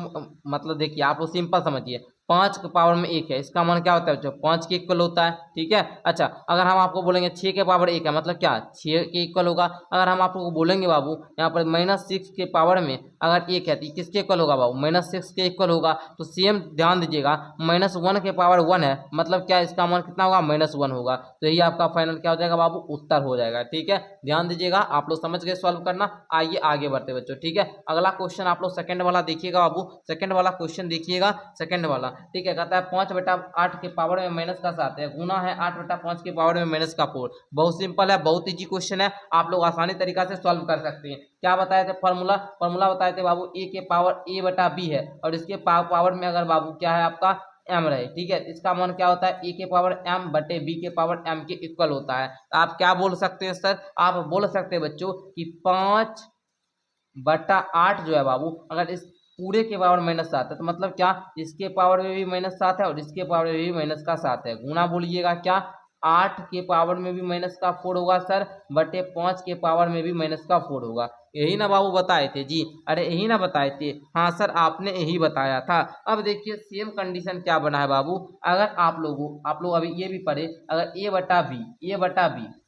मतलब देखिए आप लोग सिंपल समझिए, 5 के पावर में 1 है, इसका मान क्या होता है बच्चों 5 के इक्वल होता है, ठीक है। अच्छा, अगर हम आपको बोलेंगे 6 के पावर 1 है मतलब क्या 6 के इक्वल होगा। अगर हम आपको बोलेंगे बाबू यहाँ पर -6 के पावर में अगर 1 है तो किसके इक्वल होगा बाबू -6 के इक्वल होगा। तो सेम ध्यान दीजिएगा -1 के पावर 1 है मतलब क्या इसका मान कितना होगा -1 होगा। तो यही आपका फाइनल क्या हो जाएगा बाबू उत्तर हो जाएगा, ठीक है। ध्यान दीजिएगा, आप लोग समझ गए सॉल्व करना। आइए आगे बढ़ते बच्चों, ठीक है। अगला क्वेश्चन आप लोग सेकंड वाला देखिएगा बाबू, सेकंड वाला क्वेश्चन देखिएगा, सेकंड वाला, ठीक है। कहता है 5/8 के पावर में माइनस का 7 है, गुना है 8/5 के पावर में माइनस का 4। बहुत सिंपल है, बहुत इजी क्वेश्चन है, आप लोग आसानी तरीका से सॉल्व कर सकते हैं। क्या बताए थे फॉर्मूला बताए थे बाबू a के पावर a बटा b है और इसके पावर में अगर बाबू क्या है आपका m रहे, ठीक है, इसका मान क्या होता है a के पावर m बटे b के पावर m के इक्वल होता है। तो आप क्या बोल सकते हैं सर, आप बोल सकते हैं बच्चों कि 5/8 जो है बाबू अगर इस पूरे के पावर -7 है तो मतलब क्या इसके पावर में भी -7 है और इसके पावर में भी माइनस का 7 है, गुना बोलिएगा क्या 8 के पावर में भी -4 होगा सर बटे 5 के पावर में भी -4 होगा। यही ना बाबू बताए थे जी, अरे यही ना बताए थे, हाँ सर आपने यही बताया था। अब देखिए सेम कंडीशन क्या बना है बाबू, अगर आप लोग अभी ये भी पढ़े, अगर a बटा b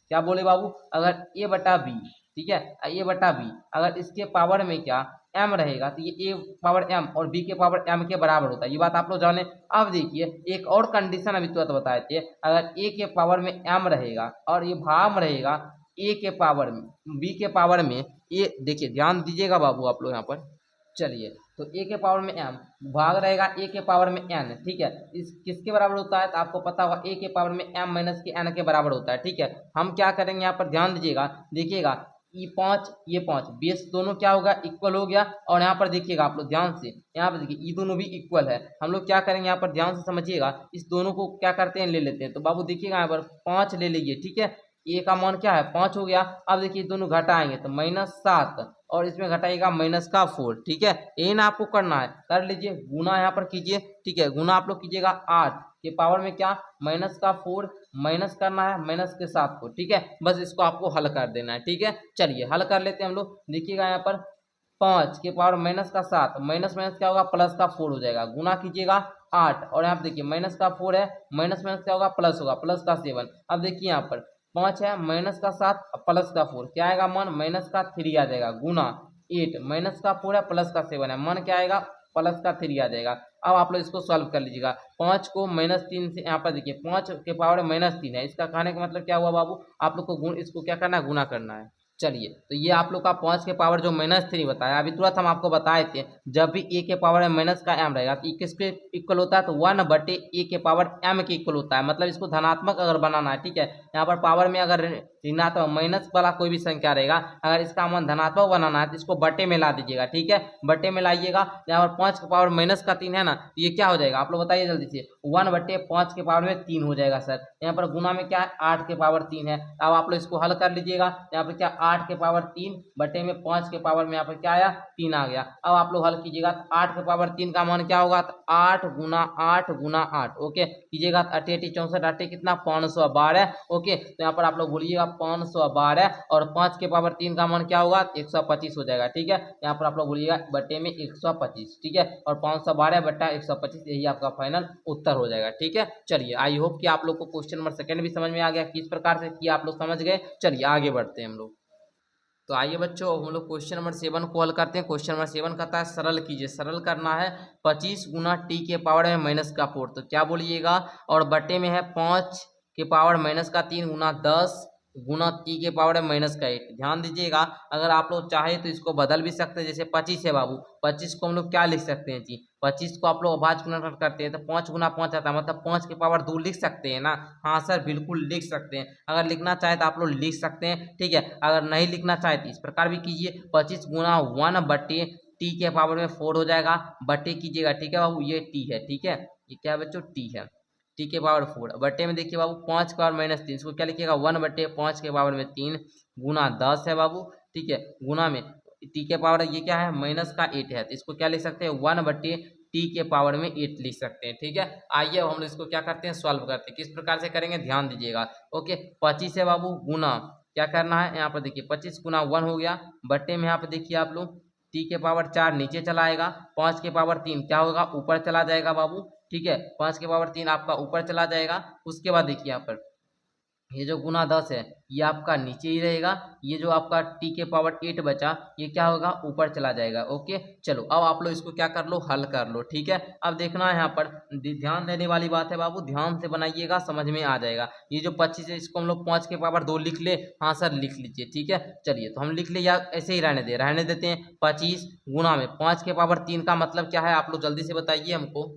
क्या बोले बाबू, अगर a बटा b, ठीक है, a बटा b अगर इसके पावर में क्या m रहेगा तो ये a पावर m और b के पावर m के बराबर होता है, ये बात आप लोग जाने। अब देखिए एक और कंडीशन अभी तुरंत बताए थे, अगर a के पावर में m रहेगा और ये भाग रहेगा a के पावर में b के पावर में, ये देखिए ध्यान दीजिएगा बाबू आप लोग यहाँ पर। चलिए तो a के पावर में m भाग रहेगा a के पावर में n, ठीक है, इस किसके बराबर होता है तो आपको पता होगा a के पावर में m माइनस के n के बराबर होता है, ठीक है। हम क्या करेंगे यहाँ पर ध्यान दीजिएगा, देखिएगा ये 5 ये 5 बेस दोनों क्या होगा इक्वल हो गया। और यहाँ पर देखिएगा आप लोग ध्यान से, यहाँ पर देखिए ये दोनों भी इक्वल है। हम लोग क्या करेंगे, यहाँ पर ध्यान से समझिएगा, इस दोनों को क्या करते हैं ले लेते हैं। तो बाबू देखिएगा यहाँ पर 5 ले लीजिए, ठीक है, ए का मान क्या है 5 हो गया। अब देखिए दोनों घटाएंगे तो -7 और इसमें घटाइएगा -4, ठीक है। यही ना आपको करना है, कर लीजिए, गुना यहाँ पर कीजिए, ठीक है, गुना आप लोग कीजिएगा 8 के पावर में क्या -4 माइनस करना है -7 को, ठीक है। बस इसको आपको हल कर देना है, ठीक है। चलिए हल कर लेते हैं हम लोग। देखिएगा यहाँ पर 5 के पावर -7 माइनस माइनस क्या होगा +4 हो जाएगा, गुना कीजिएगा 8 और यहाँ पर देखिए -4 है, माइनस माइनस क्या होगा प्लस होगा, +7। अब देखिए यहाँ पर 5 है -7 +4 क्या आएगा मान -3 आ जाएगा, गुना 8 -4 है +7 है, मान क्या आएगा +3 आ जाएगा। अब आप लोग इसको सॉल्व कर लीजिएगा। 5 को -3 से यहाँ पर देखिए 5 के पावर -3 है, इसका कहने का मतलब क्या हुआ बाबू, आप लोग को इसको क्या करना है गुना करना है। चलिए तो ये आप लोग का 5 के पावर जो -3 बताया, अभी तुरंत हम आपको बताए थे जब भी ए के पावर में माइनस का एम रहेगा तो ये किसके इक्वल होता है, तो 1/a के पावर m के इक्वल होता है। मतलब इसको धनात्मक अगर बनाना है, ठीक है, यहाँ पर पावर में अगर ऋणात्मक माइनस वाला कोई भी संख्या रहेगा, अगर इसका मान धनात्मक बनाना है तो इसको बटे में ला दीजिएगा, ठीक है, बटे में लाइएगा। यहाँ पर 5 के पावर -3 है ना, तो ये क्या हो जाएगा आप लोग बताइए जल्दी से, 1/5 के पावर में 3 हो जाएगा सर। यहाँ पर गुना में क्या है 8 के पावर 3 है। अब आप लोग इसको हल कर लीजिएगा। यहाँ पर क्या 8 के पावर 3 बटे में 5 के पावर में यहाँ पर क्या आया 3 आ गया। अब आप लोग हल कीजिएगा, 8 के पावर 3 का मान क्या होगा, तो 8 गुना 8 गुना 8, ओके कीजिएगा, 8 8 64 8 कितना 512, ओके। तो यहाँ पर आप लोग बोलिएगा 512 और 5 के पावर 3 का मान क्या होगा 125 हो जाएगा, ठीक है। यहाँ पर आप लोग बोलिएगा बटे में 125, ठीक है, और 512 बटा 125 यही आपका फाइनल उत्तर हो जाएगा, ठीक है। चलिए आई होप कि आप लोग को क्वेश्चन नंबर सेकंड भी समझ में आ गया, किस प्रकार से किया आप लोग समझ गए। चलिए आगे बढ़ते हैं हम लोग। तो आइए बच्चों हम लोग क्वेश्चन नंबर 7 को हल करते हैं। क्वेश्चन नंबर 7 कहता है सरल कीजिए, सरल करना है 25 गुना टी के पावर में -4, तो क्या बोलिएगा, और बटे में है 5 के पावर -3 गुना 10 गुना टी के पावर में -8। ध्यान दीजिएगा, अगर आप लोग चाहे तो इसको बदल भी सकते हैं, जैसे 25 है बाबू, 25 को हम लोग क्या लिख सकते हैं जी, 25 को आप लोग अभाज्य गुणा करते हैं तो 5 गुना 5 आता है, मतलब 5 के पावर 2 लिख सकते हैं ना। हाँ सर बिल्कुल लिख सकते हैं, अगर लिखना चाहे तो आप लोग लिख सकते हैं, ठीक है। अगर नहीं लिखना चाहे तो इस प्रकार भी कीजिए, 25 गुना 1/टी के पावर में 4 हो जाएगा, बटे कीजिएगा, ठीक है बाबू, ये टी है, ठीक है, ये क्या है बच्चों टी है, टी के पावर 4 बटे में देखिए बाबू 5 के पावर -3, इसको क्या लिखिएगा 1/5 के पावर में 3 गुना 10 है बाबू, ठीक है, गुना में टी के पावर ये क्या है -8 है, तो इसको क्या लिख सकते हैं 1/टी के पावर में 8 लिख सकते हैं, ठीक है। आइए हम लोग इसको क्या करते हैं सॉल्व करते हैं, किस प्रकार से करेंगे ध्यान दीजिएगा, ओके। 25 है बाबू, गुना क्या करना है, यहाँ पर देखिए 25 गुना 1 हो गया, बटे में यहाँ पर देखिए आप लोग टी के पावर 4 नीचे चला आएगा, 5 के पावर 3 क्या होगा ऊपर चला जाएगा बाबू, ठीक है, 5 के पावर 3 आपका ऊपर चला जाएगा। उसके बाद देखिए यहाँ पर ये जो गुना 10 है ये आपका नीचे ही रहेगा, ये जो आपका टी के पावर 8 बचा ये क्या होगा ऊपर चला जाएगा, ओके। चलो अब आप लोग इसको क्या कर लो हल कर लो, ठीक है। अब देखना है यहाँ पर ध्यान देने वाली बात है बाबू, ध्यान से बनाइएगा समझ में आ जाएगा। ये जो 25 है इसको हम लोग 5 के पावर 2 लिख ले, हाँ सर लिख लीजिए, ठीक है। चलिए तो हम लिख ले या ऐसे ही रहने देते हैं। 25 गुना में 5 के पावर 3 का मतलब क्या है आप लोग जल्दी से बताइए हमको।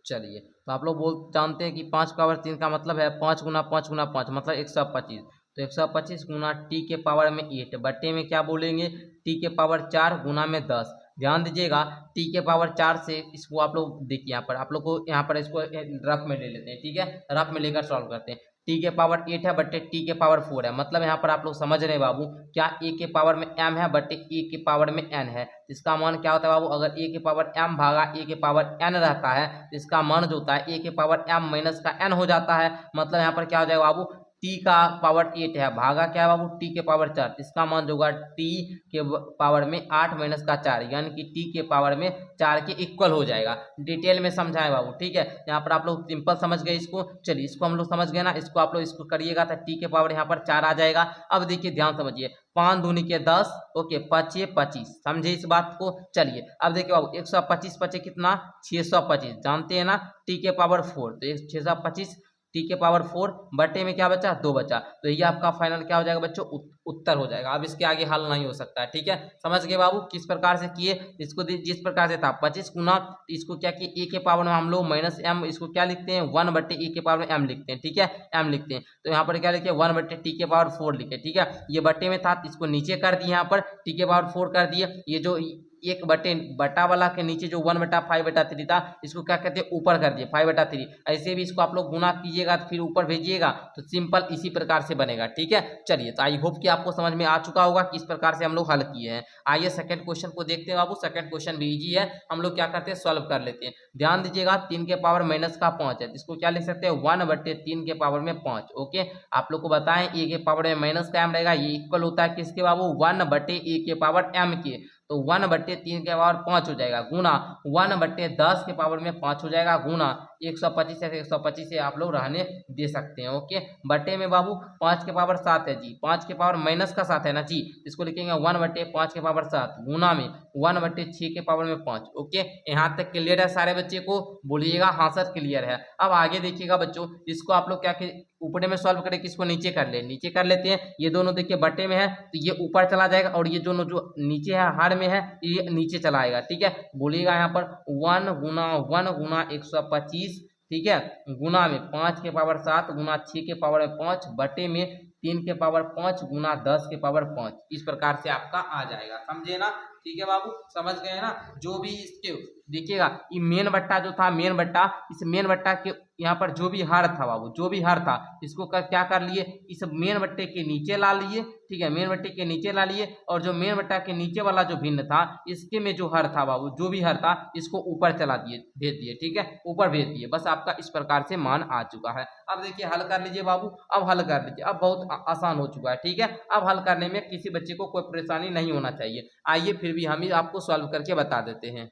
चलिए तो आप लोग जानते हैं कि 5 पावर 3 का मतलब है 5 गुना 5 गुना 5 मतलब 125, तो 125 गुना टी के पावर में 8 बटे में क्या बोलेंगे टी के पावर 4 गुना में 10। ध्यान दीजिएगा टी के पावर 4 से इसको आप लोग देखिए यहाँ पर आप लोग को यहाँ पर इसको रफ में ले लेते हैं, ठीक है, रफ में लेकर सॉल्व करते हैं। टी के पावर 8 है बटे टी के पावर 4 है, मतलब यहाँ पर आप लोग समझ रहे हैं बाबू क्या ए के पावर में m है बटे ए के पावर में n है, इसका मान क्या होता है बाबू, अगर ए के पावर m भागा ए के पावर n रहता है तो इसका मान जो होता है ए के पावर m माइनस का n हो जाता है। मतलब यहाँ पर क्या हो जाएगा बाबू टी का पावर 8 है भागा क्या है बाबू टी के पावर 4, इसका मान जो होगा टी के पावर में 8 माइनस का 4 यानी कि टी के पावर में 4 के इक्वल हो जाएगा। डिटेल में समझाएं बाबू, ठीक है। यहाँ पर आप लोग सिंपल समझ गए इसको, चलिए इसको हम लोग समझ गए ना, इसको आप लोग इसको करिएगा तो टी के पावर यहाँ पर 4 आ जाएगा। अब देखिए ध्यान समझिए 5 दूनी के 10, ओके 5 25, समझे इस बात को। चलिए अब देखिए बाबू 125 पचे कितना 625, जानते हैं ना टी के पावर 4, तो 625 टी के पावर 4 बटे में क्या बचा 2 बचा, तो ये आपका फाइनल क्या हो जाएगा बच्चों उत्तर हो जाएगा। अब इसके आगे हल नहीं हो सकता है, ठीक है। समझ गए बाबू किस प्रकार से किए, इसको जिस प्रकार से था 25 गुना, इसको क्या किए ए के पावर में हम लोग माइनस एम, इसको क्या लिखते हैं 1 बटे ए के पावर में एम लिखते हैं, ठीक है, एम लिखते हैं। तो यहाँ पर क्या लिखे 1 बटे टी के पावर 4 लिखे, ठीक है। ये बटे में था तो इसको नीचे कर दिए, यहाँ पर टी के पावर 4 कर दिए। ये जो एक बटे बटा वाला के नीचे जो 1/5/3 था, इसको क्या कहते हैं ऊपर कर दिए 5/3। ऐसे भी इसको आप लोग गुना कीजिएगा तो फिर ऊपर भेजिएगा, तो सिंपल इसी प्रकार से बनेगा, ठीक है। चलिए, तो आई होप कि आपको समझ में आ चुका होगा किस प्रकार से हम लोग हल किए हैं। आइए सेकंड क्वेश्चन को देखते हैं बाबू। सेकंड क्वेश्चन भी इजी है, हम लोग क्या करते हैं सॉल्व कर लेते हैं। ध्यान दीजिएगा 3 के पावर माइनस का 5 है, तो इसको क्या लिख सकते हैं 1/3 के पावर में 5। ओके, आप लोग को बताएं ए के पावर में माइनस का एम रहेगा, ये इक्वल होता है किसके बाबू 1/a के पावर m के, तो 1/3 के पावर 5 हो जाएगा, गुना 1/10 के पावर में 5 हो जाएगा, गुना 125 है, 125 से आप लोग रहने दे सकते हैं। ओके, बटे में बाबू 5 के पावर 7 है जी, 5 के पावर माइनस का 7 है ना जी, इसको लिखेंगे 1/5 के पावर 7 गुना में 1/6 के पावर में 5। ओके, यहाँ तक क्लियर है सारे बच्चे को, बोलिएगा हाँ सर क्लियर है। अब आगे देखिएगा बच्चों, इसको आप लोग क्या ऊपर में सॉल्व करें, किसको नीचे कर ले, नीचे कर लेते हैं। ये दोनों देखिए बटे में है तो ये ऊपर चला जाएगा, और ये दोनों जो नीचे है हार में है ये नीचे चला आएगा, ठीक है। बोलिएगा यहाँ पर 1 गुना 1 गुना 125, ठीक है, गुना में 5 के पावर 7 गुना 6 के पावर 5 बटे में 3 के पावर 5 गुना 10 के पावर 5। इस प्रकार से आपका आ जाएगा, समझे ना, ठीक है बाबू, समझ गए ना। जो भी इसके देखिएगा ये मेन बट्टा जो था, मेन बट्टा, इस मेन बट्टा के यहाँ पर जो भी हर था बाबू, जो भी हर था इसको क्या कर लिए, इस मेन बट्टे के नीचे ला लिए, ठीक है, मेन बट्टे के नीचे ला लिए, और जो मेन बट्टा के नीचे वाला जो भिन्न था इसके में जो हर था बाबू, जो भी हर था इसको ऊपर चला दिए, भेज दिए, ठीक है, ऊपर भेज दिए। बस आपका इस प्रकार से मान आ चुका है। अब देखिए हल कर लीजिए बाबू, अब हल कर लीजिए, अब बहुत आसान हो चुका है, ठीक है। अब हल करने में किसी बच्चे को कोई परेशानी नहीं होना चाहिए। आइए फिर भी हम ही आपको सॉल्व करके बता देते हैं।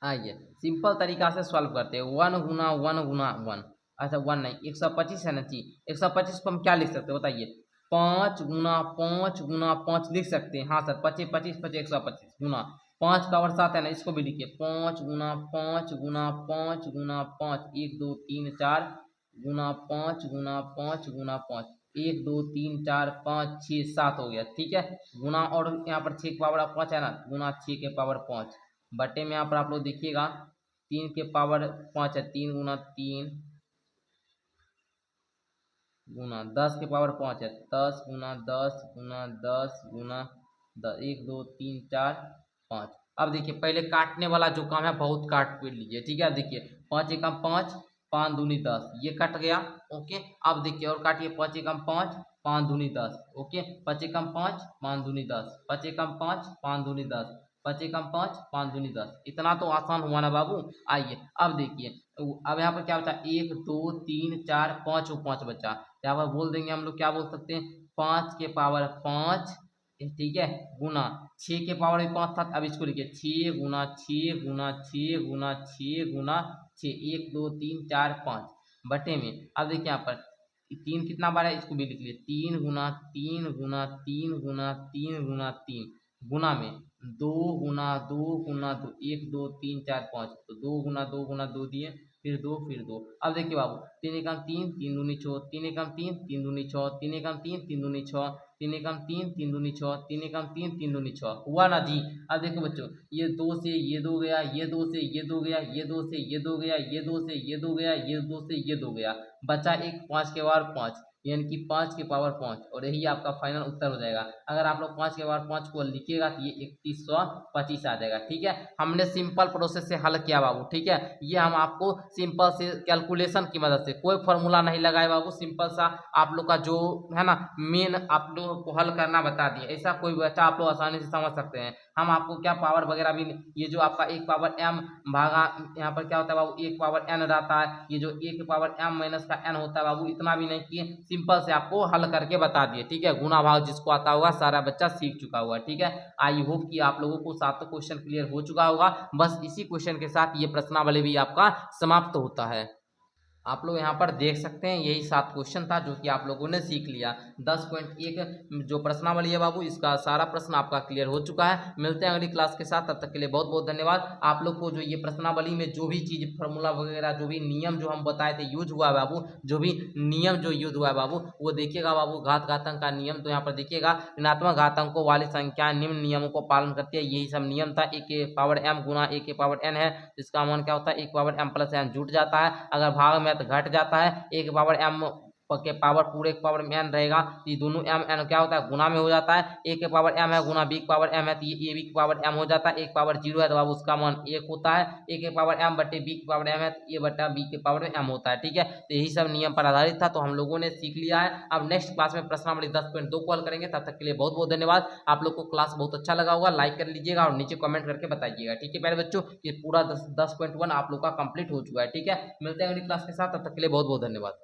आइए सिंपल तरीका से सॉल्व करते हैं। 1 गुना 1 गुना 1, अच्छा 1 नहीं 125 है ना जी, 125 को हम क्या लिख सकते हैं बताइए, 5 गुना 5 गुना 5 लिख सकते हैं। हाँ सर 25 25 25 125 गुना 5 का और 7 है ना, इसको भी लिखिए 5 गुना 5 गुना 5 गुना 5 1 2 3 4 गुना 5 गुना 5 गुना 5 1 2 3 4 5 6 7 हो गया, ठीक है, गुना और यहाँ पर 6 के पावर 5 है ना, गुना 6 के पावर 5 बटे में यहाँ पर आप लोग देखिएगा 3 के पावर 5 है, 3 गुना 3 गुना 10 के पावर 5 है, 10 गुना 10 गुना 10 गुना 10 1 2 3 4 5। अब देखिए पहले काटने वाला जो काम है बहुत काट पीट लीजिए, ठीक है। देखिए 5 एकम 5 5 दूनी 10, ये कट गया। ओके, अब देखिए और काटिए 5 एकम 5 5 दूनी 10, ओके, 5 एकम 5 5 दूनी 10, 5 एकम 5 5 दूनी 10, 5 एकम 5 5 दूनी 10। इतना तो आसान हुआ ना बाबू। आइए अब देखिए, अब यहाँ पर क्या बचा 1 2 3 4 5 और 5 बचा, यहाँ पर बोल देंगे हम लोग, क्या बोल सकते हैं 5 के पावर 5, ठीक है, गुना 6 के पावर में 5 था, अब इसको लिखिए 6 गुना 6 गुना 6 गुना 6 गुना 6 1 2 3 4 5 बटे में। अब देखिए यहाँ पर 3 कितना बार है, इसको भी लिख लिए 3 गुना 3 गुना 3 गुना 3 गुना 3 गुना में 2 गुना 2 गुना 2 1 2 3 4 5, तो 2 गुना 2 दिए, फिर 2 फिर 2। अब देखिए बाबू 3 एकम 3 3 दूनी 6, 3 एकम 3 3 दूनी 6, 3 एकम 3 3 दूनी 6, 3 एकम 3 3 दूनी 6, 3 एकम 3 3 दूनी 6 हुआ ना जी। अब देखो बच्चों, ये 2 से ये 2 गया, ये 2 से ये 2 गया, ये 2 से ये 2 गया, ये 2 से ये 2 गया, ये 2 से ये 2 गया, बचा एक 5 के पावर 5, यानी कि 5 के पावर 5, और यही आपका फाइनल उत्तर हो जाएगा। अगर आप लोग 5 के पावर 5 को लिखिएगा तो ये 3125 आ जाएगा, ठीक है। हमने सिंपल प्रोसेस से हल किया बाबू, ठीक है। ये हम आपको सिंपल से कैलकुलेशन की मदद से, कोई फॉर्मूला नहीं लगाए बाबू, सिंपल सा आप लोग का जो है ना मेन आप लोग को हल करना बता दिए। ऐसा कोई बच्चा आप लोग आसानी से समझ सकते हैं। हम आपको क्या पावर वगैरह भी, ये जो आपका 1 पावर m भागा यहाँ पर क्या होता है बाबू 1 पावर n रहता है, ये जो 1 पावर m माइनस का n होता है बाबू, इतना भी नहीं किए, सिंपल से आपको हल करके बता दिए, ठीक है। गुना भाग जिसको आता होगा सारा बच्चा सीख चुका हुआ, ठीक है। आई होप कि आप लोगों को 7 क्वेश्चन क्लियर हो चुका होगा। बस इसी क्वेश्चन के साथ ये प्रश्नावली भी आपका समाप्त होता है। आप लोग यहाँ पर देख सकते हैं यही 7 क्वेश्चन था जो कि आप लोगों ने सीख लिया। 10.1 जो प्रश्नावली है बाबू, इसका सारा प्रश्न आपका क्लियर हो चुका है। मिलते हैं अगली क्लास के साथ, तब तक के लिए बहुत बहुत धन्यवाद। आप लोग को जो ये प्रश्नावली में जो भी चीज़ फॉर्मूला वगैरह जो भी नियम जो हम बताए थे यूज हुआ है बाबू, जो भी नियम जो यूज हुआ है बाबू वो देखिएगा बाबू। घातांक का नियम तो यहाँ पर देखिएगा, ऋणात्मक घातांकों वाली संख्या निम्न नियमों को पालन करती है, यही सब नियम था। ए के पावर m गुना ए के पावर n है, जिसका मान क्या होता है, ए के पावर m प्लस n जुट जाता है। अगर भाग में तो घट जाता है, ए के पावर m के पावर पूरे के पावर में n रहेगा, ये दोनों m n क्या होता है, गुना में हो जाता है। ए के पावर m है गुना बी के पावर m है, तो ये ए बी के पावर m हो जाता है। एक पावर 0 है तो बाबू उसका मान 1 होता है। ए के पावर m बटे बी के पावर m है, तो ये बटा बी के पावर में m होता है। ठीक है, तो यही सब नियम पर आधारित था, तो हम लोगों ने सीख लिया है। अब नेक्स्ट क्लास में प्रश्नावली 10.2 कॉल करेंगे, तब तक के लिए बहुत बहुत धन्यवाद। आप लोग को क्लास बहुत अच्छा लगा होगा, लाइक कर लीजिएगा और नीचे कमेंट करके बताइएगा। ठीक है प्यारे बच्चों, ये पूरा 10.1 आप लोग का कंप्लीट हो चुका है। ठीक है, मिलते हैं अगली क्लास के साथ, तब तक के लिए बहुत बहुत धन्यवाद।